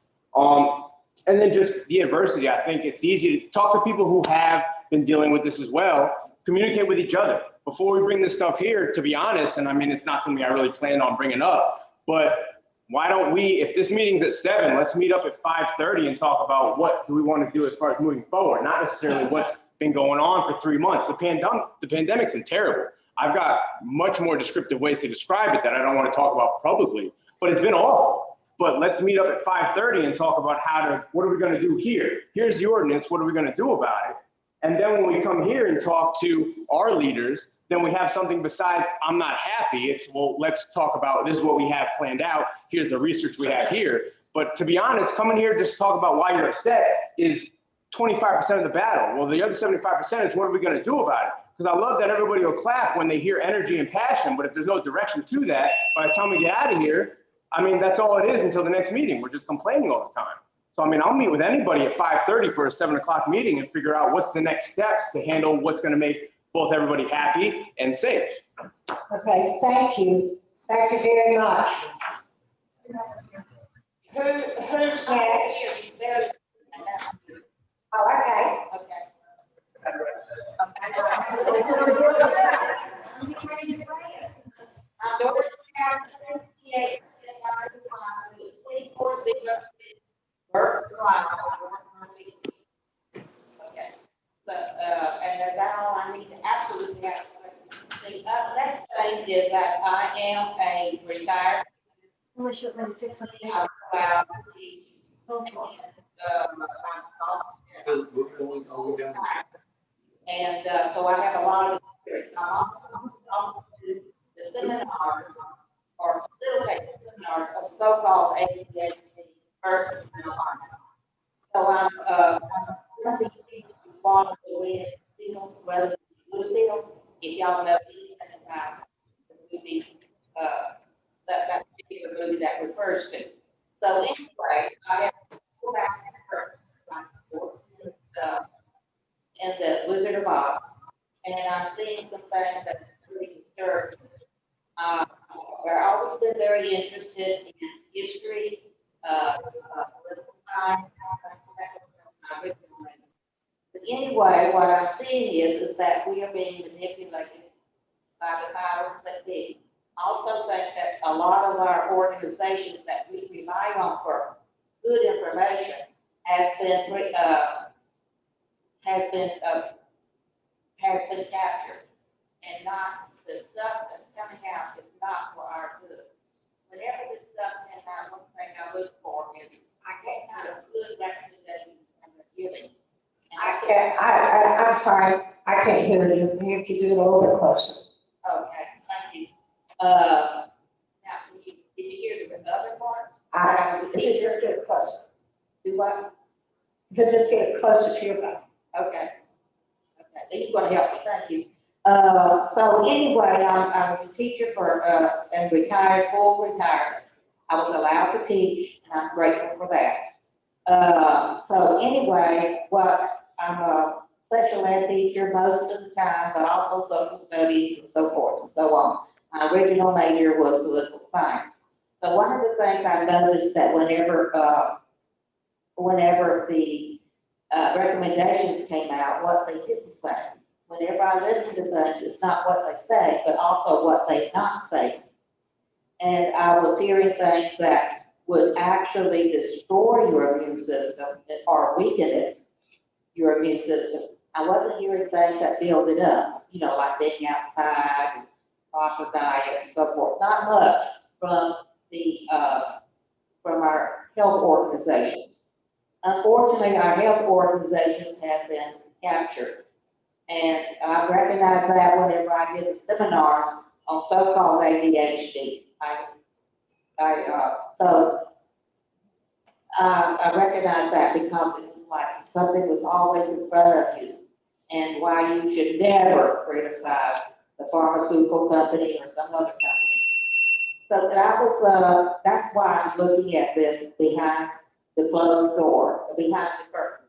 Speaker 13: And then just the adversity, I think it's easy to talk to people who have been dealing with this as well, communicate with each other. Before we bring this stuff here, to be honest, and I mean, it's not something I really planned on bringing up, but why don't we, if this meeting's at 7, let's meet up at 5:30 and talk about what do we want to do as far as moving forward, not necessarily what's been going on for 3 months. The pandemic's been terrible. I've got much more descriptive ways to describe it that I don't want to talk about publicly, but it's been awful. But let's meet up at 5:30 and talk about what are we going to do here? Here's the ordinance, what are we going to do about it? And then when we come here and talk to our leaders, then we have something besides I'm not happy. It's, well, let's talk about this is what we have planned out. Here's the research we have here. But to be honest, coming here just to talk about why you're upset is 25% of the battle. Well, the other 75% is what are we going to do about it? Because I love that everybody will clap when they hear energy and passion, but if there's no direction to that, by the time we get out of here, I mean, that's all it is until the next meeting. We're just complaining all the time. So, I mean, I'll meet with anybody at 5:30 for a 7 o'clock meeting and figure out what's the next steps to handle what's going to make both everybody happy and safe.
Speaker 1: Okay, thank you. Thank you very much. Who's next? Oh, okay.
Speaker 14: is that all I need to absolutely have? The next thing is that I am a retired.
Speaker 5: Unless you're going to fix something.
Speaker 14: Well, and so I have a lot of experience. I'm also do the seminars or facilitate seminars of so-called ADHD person. So I'm going to be involved with whether it's Bluefield, if y'all know anything about the movie, that particular movie that refers to. So anyway, I have to go back in the Wizard of Oz, and I'm seeing some things that really disturb me. I've always been very interested in history, political science, but anyway, what I'm seeing is that we are being manipulated by the powers that be. Also think that a lot of our organizations that we rely on for good information has been captured, and not the stuff that's coming out is not for our good. Whenever this stuff came out, one thing I look for is I can't have a good recommendation from the giving.
Speaker 1: I'm sorry, I can't hear you. You have to do it a little bit closer.
Speaker 14: Okay, thank you. Now, did you hear the other part?
Speaker 1: If you just get it closer.
Speaker 14: Do what?
Speaker 1: If you just get it closer to your mouth.
Speaker 14: Okay. Okay, he's going to help me, thank you. So anyway, I was a teacher and retired, full retirement. I was allowed to teach, and I'm grateful for that. So anyway, I'm a special ed teacher most of the time, but also social studies and so forth and so on. My original major was political science. So one of the things I noticed that whenever the recommendations came out, what they didn't say. Whenever I listen to things, it's not what they say, but also what they not say. And I was hearing things that would actually destroy your immune system or weaken it, your immune system. I wasn't hearing things that build it up, like being outside, and proper diet, and so forth. Not much from our health organizations. Unfortunately, our health organizations have been captured. And I recognize that whenever I give the seminars on so-called ADHD. I recognize that because it's like something was always in front of you, and why you should never criticize the pharmaceutical company or some other company. So that's why I'm looking at this behind the closed door, behind the curtain,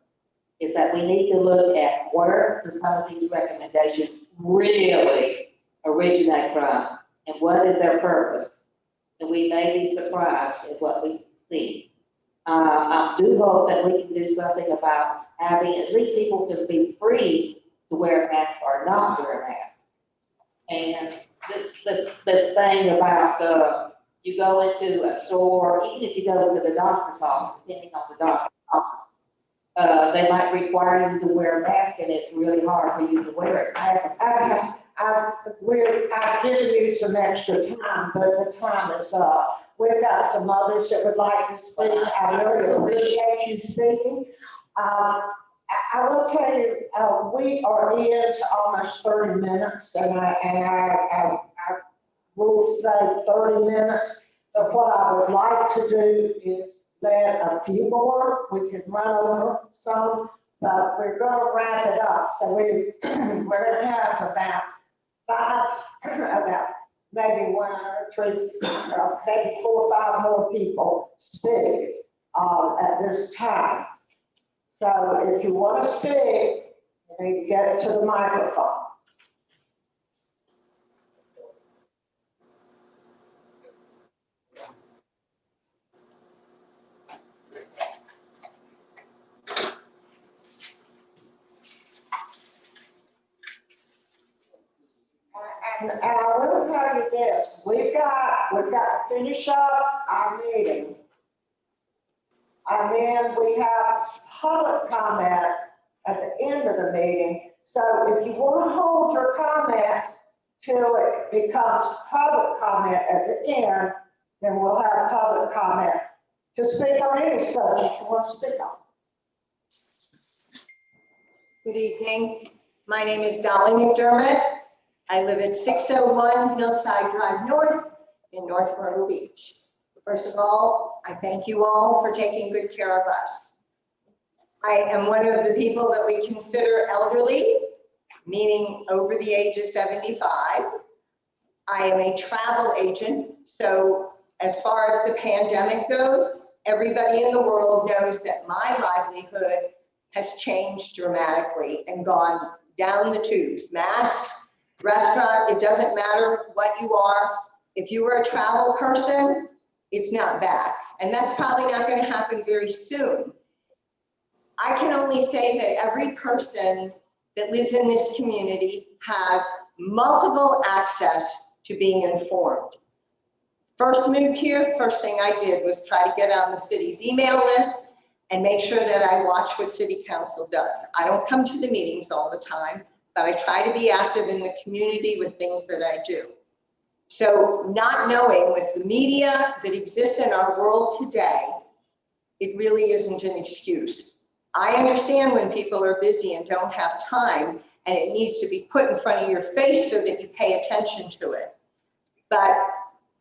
Speaker 14: is that we need to look at where do some of these recommendations really originate from, and what is their purpose. And we may be surprised at what we see. I do hope that we can do something about having, at least people can be free to wear a mask or not wear a mask. And this thing about you go into a store, even if you go to the doctor's office, depending on the doctor's office, they might require you to wear a mask, and it's really hard for you to wear it. I've given you some extra time, but the time is up. We've got some others that would like to speak. I really appreciate you speaking. I will tell you, we are into almost 30 minutes, and I will say 30 minutes. But what I would like to do is let a few more. We could run over some, but we're going to wrap it up. So we're going to have about maybe 1 or 2, maybe 4 or 5 more people speak at this time. So if you want to speak, you need to get to the microphone. And I will tell you this, we've got to finish up our meeting. And then we have public comment at the end of the meeting.
Speaker 1: So if you want to hold your comment till it becomes public comment at the end, then we'll have public comment to speak on any subject you want to speak on.
Speaker 15: Good evening. My name is Dolly McDermott. I live at 601 Hillside Drive North in North Myrtle Beach. First of all, I thank you all for taking good care of us. I am one of the people that we consider elderly, meaning over the age of 75. I am a travel agent, so as far as the pandemic goes, everybody in the world knows that my livelihood has changed dramatically and gone down the tubes. Masks, restaurant, it doesn't matter what you are. If you were a travel person, it's not back. And that's probably not going to happen very soon. I can only say that every person that lives in this community has multiple access to being informed. First moved here, first thing I did was try to get on the city's email list and make sure that I watch what city council does. I don't come to the meetings all the time, but I try to be active in the community with things that I do. So not knowing with the media that exists in our world today, it really isn't an excuse. I understand when people are busy and don't have time and it needs to be put in front of your face so that you pay attention to it. But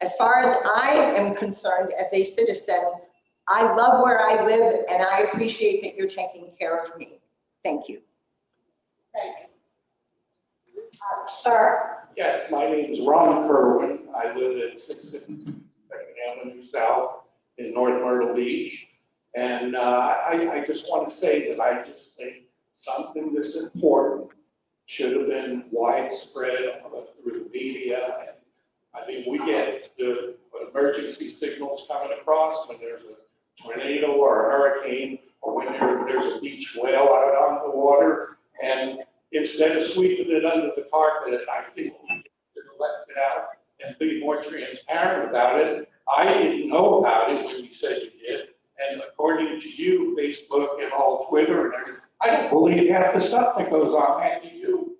Speaker 15: as far as I am concerned as a citizen, I love where I live and I appreciate that you're taking care of me. Thank you.
Speaker 1: Thank you. Sir?
Speaker 3: Yes, my name is Ron Kerwin. I live at 652 Second Avenue South in North Myrtle Beach. And I just want to say that I just think something this important should have been widespread through the media. And I mean, we get the emergency signals coming across when there's a tornado or a hurricane or when there's a beach whale out on the water. And instead of sweeping it under the carpet, I think we should have left it out and be more transparent about it. I didn't know about it when you said you did. And according to you, Facebook and all Twitter and everything, I don't believe half the stuff that goes on at you.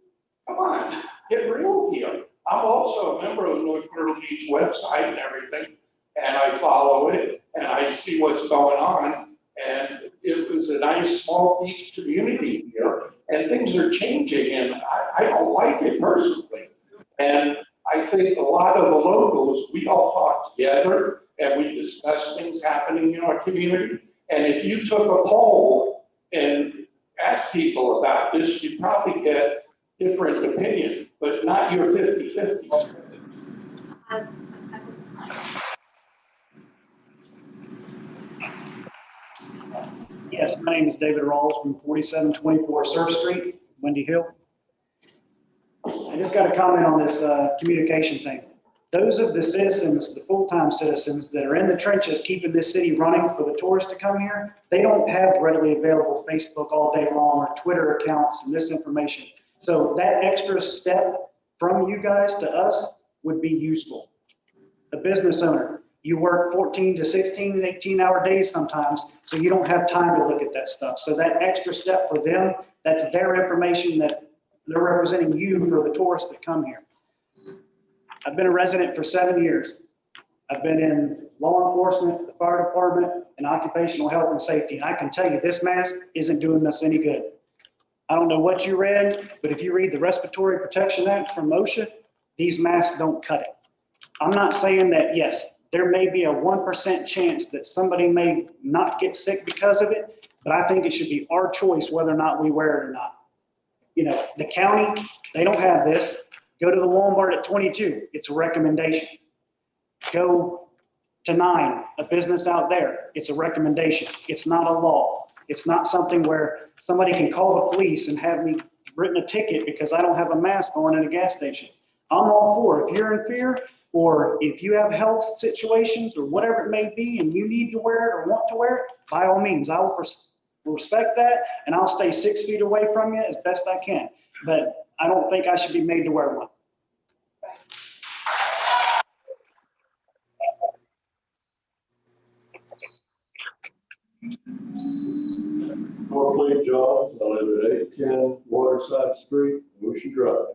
Speaker 3: Come on, get real here. I'm also a member of the North Myrtle Beach website and everything, and I follow it and I see what's going on. And it was a nice small beach community here, and things are changing, and I don't like it personally. And I think a lot of the locals, we all talk together and we discuss things happening in our community. And if you took a poll and asked people about this, you'd probably get different opinion, but not your 50-50.
Speaker 16: Yes, my name is David Rawls from 4724 Surf Street, Windy Hill. I just got a comment on this communication thing. Those of the citizens, the full-time citizens that are in the trenches keeping this city running for the tourists to come here, they don't have readily available Facebook all day long or Twitter accounts and this information. So that extra step from you guys to us would be useful. The business owner, you work 14 to 16 and 18-hour days sometimes, so you don't have time to look at that stuff. So that extra step for them, that's their information that they're representing you for the tourists that come here. I've been a resident for 7 years. I've been in law enforcement, the fire department, and occupational health and safety. And I can tell you this mask isn't doing us any good. I don't know what you read, but if you read the Respiratory Protection Act from OSHA, these masks don't cut it. I'm not saying that, yes, there may be a 1% chance that somebody may not get sick because of it, but I think it should be our choice whether or not we wear it or not. You know, the county, they don't have this. Go to the Walmart at 22, it's a recommendation. Go to 9, a business out there, it's a recommendation. It's not a law. It's not something where somebody can call the police and have me written a ticket because I don't have a mask on at a gas station. I'm all for it. If you're in fear or if you have health situations or whatever it may be and you need to wear it or want to wear it, by all means, I will respect that and I'll stay 6 feet away from you as best I can. But I don't think I should be made to wear one.
Speaker 3: Norfleet Johns. I live at 810 Waterside Street, Ocean Drive.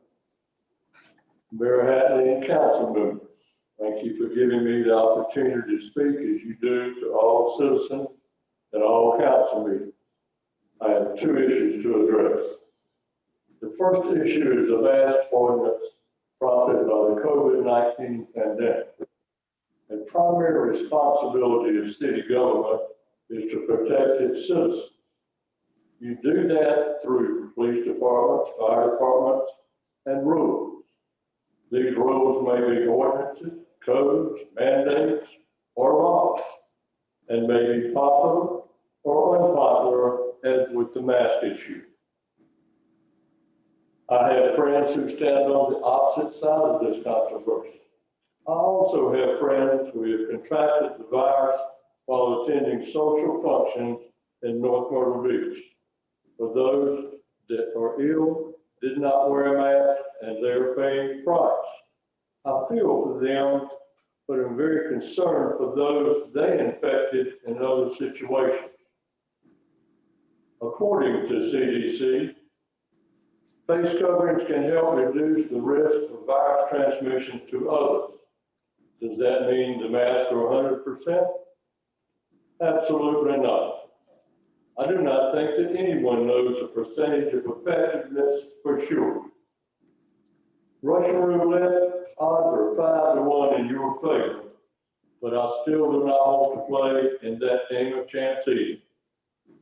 Speaker 3: Mayor Hatley and council members, thank you for giving me the opportunity to speak as you do to all citizens and all council meetings. I have two issues to address. The first issue is the vast ordinance prompted by the COVID-19 pandemic. The primary responsibility of city government is to protect its citizens. You do that through police departments, fire departments, and rules. These rules may be ordinances, codes, mandates, or laws, and may be popular or unpopular, as with the mask issue. I have friends who stand on the opposite side of this controversy. I also have friends who have contracted the virus while attending social functions in North Myrtle Beach. For those that are ill, did not wear a mask, and they're paying the price. I feel for them, but I'm very concerned for those they infected in other situations. According to CDC, face coverings can help reduce the risk of virus transmission to others. Does that mean the masks are 100%? Absolutely not. I do not think that anyone knows the percentage of effectiveness for sure. Russian roulette odds are 5-1 in your favor, but I still do not want to play in that game of chance either.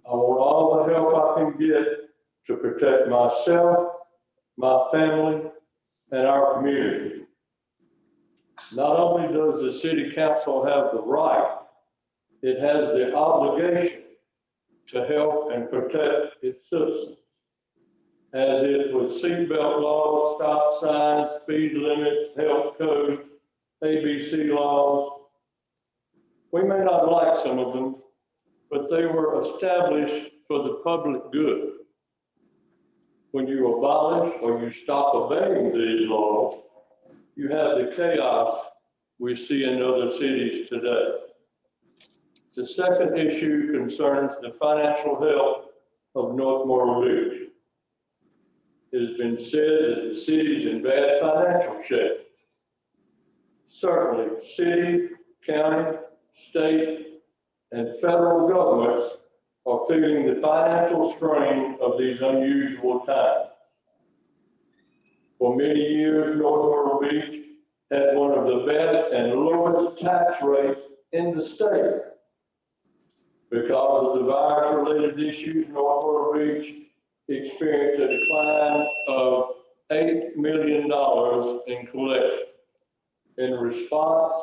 Speaker 3: I want all the help I can get to protect myself, my family, and our community. Not only does the city council have the right, it has the obligation to help and protect its citizens, as is with seatbelt laws, stop signs, speed limits, health codes, ABC laws. We may not like some of them, but they were established for the public good. When you abolish or you stop obeying these laws, you have the chaos we see in other cities today. The second issue concerns the financial health of North Myrtle Beach. It has been said that the city is in bad financial shape. Certainly, city, county, state, and federal governments are feeling the financial strain of these unusual times. For many years, North Myrtle Beach had one of the best and lowest tax rates in the state. Because of the virus-related issues, North Myrtle Beach experienced a decline of $8 million in collection. In response,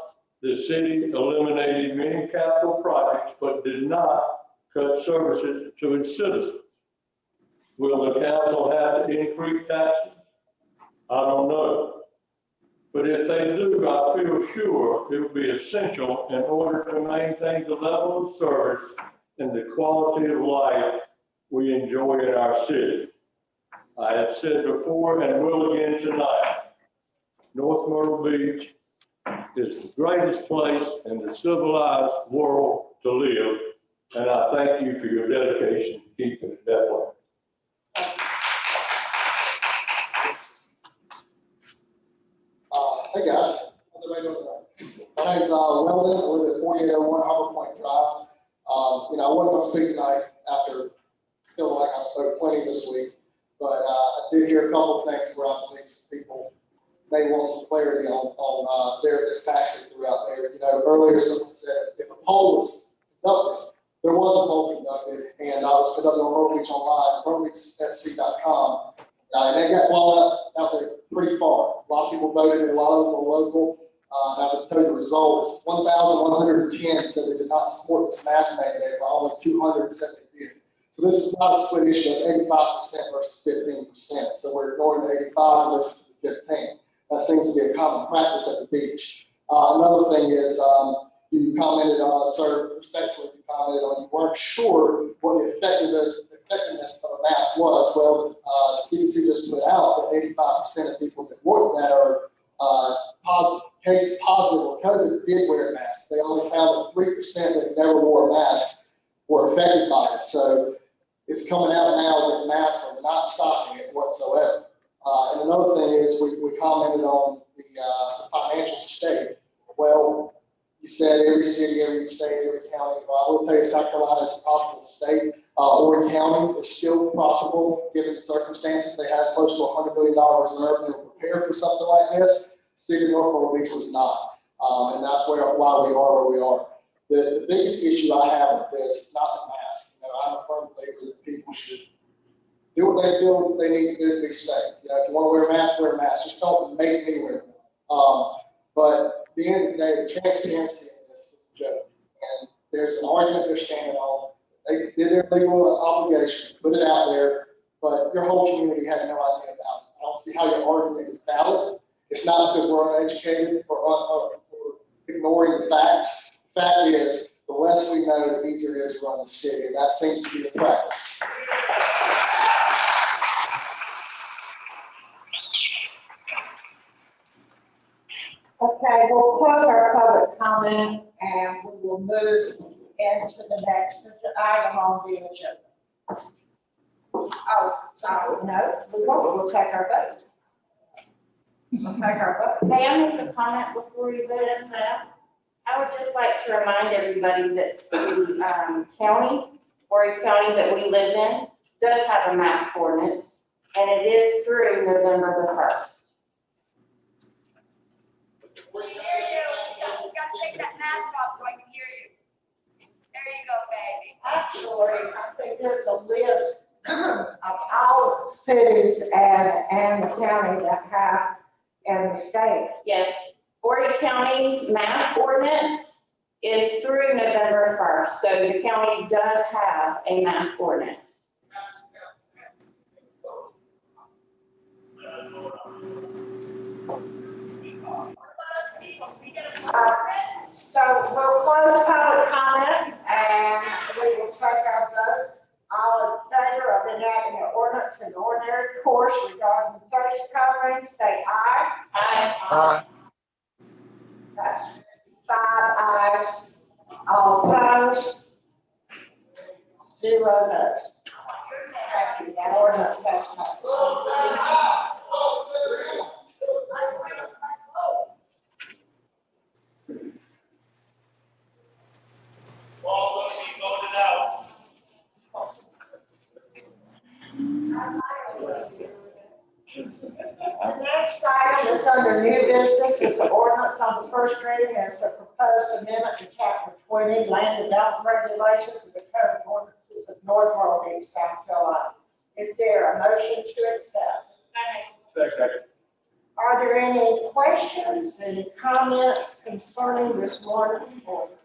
Speaker 3: the city eliminated many capital projects, but did not cut services to its citizens. Will the council have to increase taxes? I don't know. But if they do, I feel sure it will be essential in order to maintain the level of service and the quality of life we enjoy in our city. I have said before and will again tonight, North Myrtle Beach is the greatest place in the civilized world to live, and I thank you for your dedication to keeping it that way.
Speaker 17: Hey guys, how's everybody doing? My name's Weldon. I live at 4801 Harbor Point Drive. I wasn't going to speak tonight after feeling like I spoke plenty this week, but I did hear a couple of things where I believe some people may want some clarity on their facts throughout there. Earlier someone said if a poll was conducted, there was a poll conducted, and I was conducted on Myrtle Beach Online, myrtlebeachsc.com. And they got balled out there pretty far. A lot of people voted, and a lot of them were local. And I was told the results. 1,110 said they did not support this mask mandate, but only 200 said they did. So this is not a split issue. It's 85% versus 15%. So we're ignoring the 85 and listening to the 15. That seems to be a common practice at the beach. Another thing is you commented on, sir, respectfully, you commented on you weren't sure what the effectiveness of a mask was. Well, CDC just put out that 85% of people that wore that are cases positive or COVID did wear a mask. They only found that 3% that never wore a mask were affected by it. So is coming out now with masks and not stopping it whatsoever. And another thing is we commented on the financial state. Well, you said every city, every state, every county. Well, I will tell you, South Carolina is a profitable state. Horry County is still profitable given the circumstances. They had close to $100 billion reserve. They were prepared for something like this. The city of North Myrtle Beach was not. And that's why we are where we are. The biggest issue I have with this is not the mask. You know, I'm a firm believer that people should do what they feel they need to do to be safe. You know, if you want to wear a mask, wear a mask. Just don't make me wear one. But at the end of the day, the transparency in this is a joke. And there's an argument they're standing on. They did their legal obligation, put it out there, but your whole community had no idea about it. I don't see how your argument is valid. It's not because we're uneducated or ignoring the facts. The fact is, the less we know, the easier it is to run the city, and that seems to be the practice.
Speaker 1: Okay, we'll close our public comment and we will move into the next item on the agenda. Oh, no, we won't. We'll take our vote. We'll take our vote.
Speaker 8: May I make a comment before you vote us now? I would just like to remind everybody that the county, Horry County that we live in, does have a mask ordinance, and it is through November the 1st.
Speaker 15: We hear you. You gotta take that mask off so I can hear you. There you go, baby.
Speaker 1: Actually, I think there's a list of all cities and the county that have in the state.
Speaker 8: Yes, Horry County's mask ordinance is through November 1st, so the county does have a mask ordinance.
Speaker 1: So we'll close public comment and we will take our vote. All in favor of enacting an ordinance in the ordinary course regarding face coverings, say aye.
Speaker 8: Aye.
Speaker 6: Aye.
Speaker 1: That's 5 ayes. All opposed? 0 noes. Thank you. That ordinance has passed.
Speaker 3: All those who voted out.
Speaker 1: The next item is under new business, is the ordinance on the first reading as a proposed amendment to chapter 20, land development regulations of the code of ordinances of North Myrtle Beach, South Carolina. Is there a motion to accept?
Speaker 3: Second.
Speaker 1: Are there any questions, any comments concerning this one ordinance?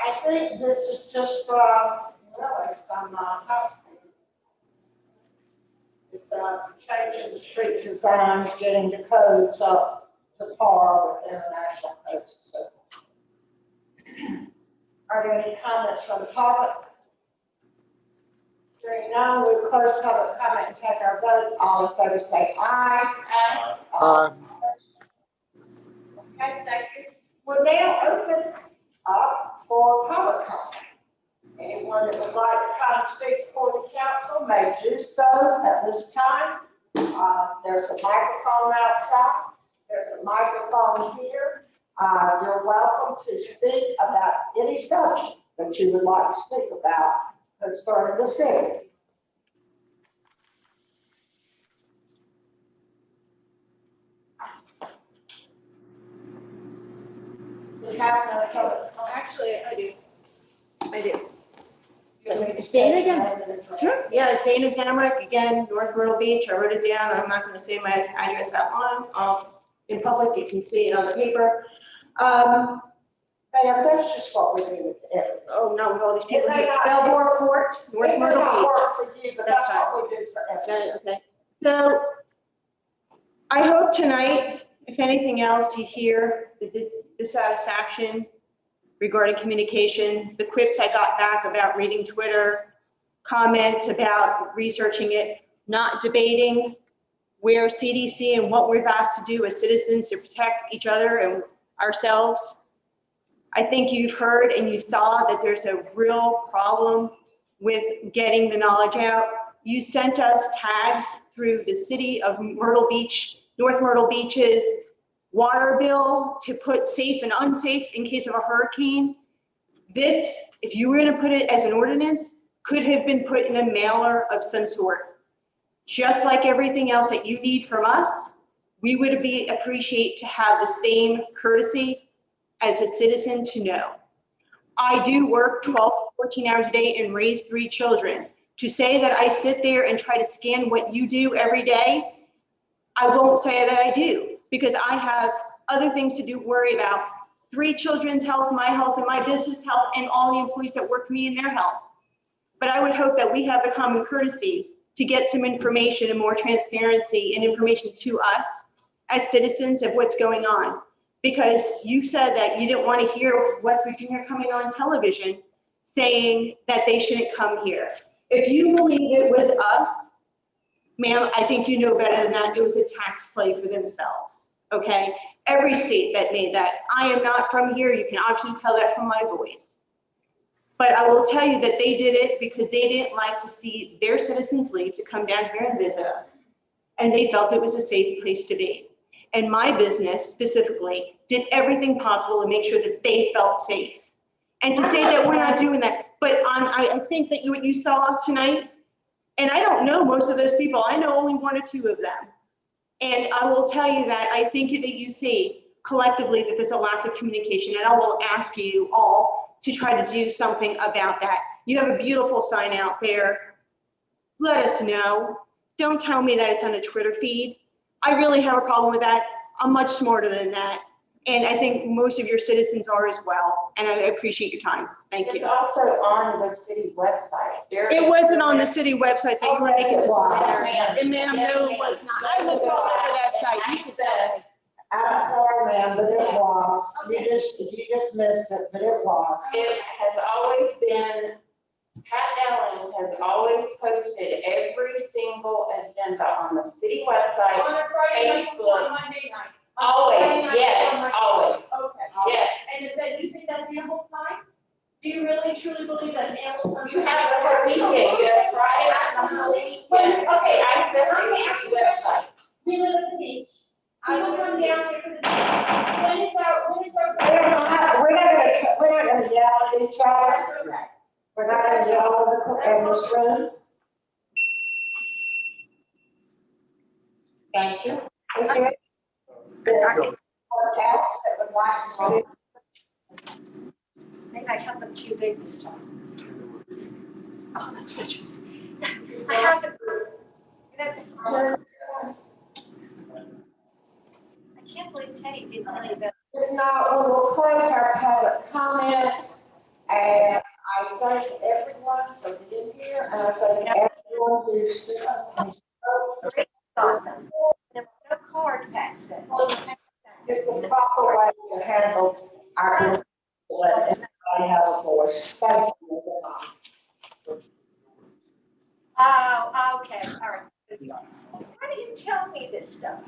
Speaker 1: I think this is just, really some housekeeping. It's changing the street designs, getting the codes up to par with international codes and so forth. Are there any comments from the public? Hearing none, we'll close public comment and take our vote. All in favor say aye.
Speaker 8: Aye.
Speaker 6: Aye.
Speaker 1: Okay, thank you. We'll now open up for public comment. Anyone that would like to come speak before the council may do so at this time. There's a microphone outside. There's a microphone here. You're welcome to speak about any subject that you would like to speak about concerning the city. We have no public comment.
Speaker 12: Actually, I do. I do.
Speaker 1: It's
Speaker 12: Dana again. Sure. Yeah, Dana Zamrick, again, North Myrtle Beach. I wrote it down. I'm not going to say my address out on in public. You can see it on the paper.
Speaker 1: Ma'am, that's just what we do with it.
Speaker 12: Oh, no, with all these
Speaker 1: It
Speaker 12: people
Speaker 1: may
Speaker 12: here.
Speaker 1: not-
Speaker 12: Belvoir Court, North
Speaker 1: It may
Speaker 12: Myrtle
Speaker 1: not
Speaker 12: Beach.
Speaker 1: work for you, but
Speaker 12: That's
Speaker 1: that's what we do for everyone.
Speaker 12: Okay. So I hope tonight, if anything else, you hear the dissatisfaction regarding communication, the quips I got back about reading Twitter, comments about researching it, not debating where CDC and what we're asked to do as citizens to protect each other and ourselves. I think you've heard and you saw that there's a real problem with getting the knowledge out. You sent us tags through the city of Myrtle Beach, North Myrtle Beach's water bill to put safe and unsafe in case of a hurricane. This, if you were going to put it as an ordinance, could have been put in a mailer of some sort. Just like everything else that you need from us, we would appreciate to have the same courtesy as a citizen to know. I do work 12 to 14 hours a day and raise 3 children. To say that I sit there and try to scan what you do every day, I won't say that I do, because I have other things to worry about. 3 children's health, and my business health, and all the employees that work for me and their health. But I would hope that we have the common courtesy to get some information and more transparency and information to us as citizens of what's going on. Because you said that you didn't want to hear West Virginia coming on television saying that they shouldn't come here. If you believe it was us, ma'am, I think you know better than that. It was a tax play for themselves, okay? Every state that made that. I am not from here. You can obviously tell that from my voice. But I will tell you that they did it because they didn't like to see their citizens leave to come down here and visit us. And they felt it was a safe place to be. And my business specifically did everything possible to make sure that they felt safe. And to say that we're not doing that, but I think that what you saw tonight, and I don't know most of those people, I know only 1 or 2 of them. And I will tell you that I think that you see collectively that there's a lack of communication, and I will ask you all to try to do something about that. You have a beautiful sign out there. Let us know. Don't tell me that it's on a Twitter feed. I really have a problem with that. I'm much smarter than that. And I think most of your citizens are as well. And I appreciate your time. Thank you.
Speaker 8: It's also on the city website.
Speaker 12: It wasn't on the city website that you were making this
Speaker 1: Yes,
Speaker 12: banner. And ma'am, no, it was not. I looked all over that site. You could tell me.
Speaker 1: I'm sorry, ma'am, but it was. You just missed it, but it was.
Speaker 8: It has always been, Pat Allen has always posted every single agenda on the city website,
Speaker 12: On a Friday night,
Speaker 8: Facebook.
Speaker 12: on Monday night.
Speaker 8: Always, yes, always.
Speaker 12: Okay.
Speaker 8: Yes.
Speaker 12: And is that, you think that's ample time? Do you really truly believe that's ample time?
Speaker 8: You have the whole weekend, you have Friday and the whole weekend. Okay, I said the website.
Speaker 12: We live at the beach. I will come down here for the, when is our
Speaker 1: We're not gonna yell at each other. We're not gonna yell in this room. Thank you. Is there cats that would like to see?
Speaker 5: Maybe I cut them too big this time. Oh, that's what you said. I have to. I can't believe Teddy didn't tell you that.
Speaker 1: No, we will close our public comment, and I thank everyone for being here, and I thank everyone who stood up and spoke.
Speaker 5: There was no card back then.
Speaker 1: It's the proper way to handle our, let everybody have a voice. Thank you.
Speaker 5: Oh, okay, all right. Why do you tell me this stuff?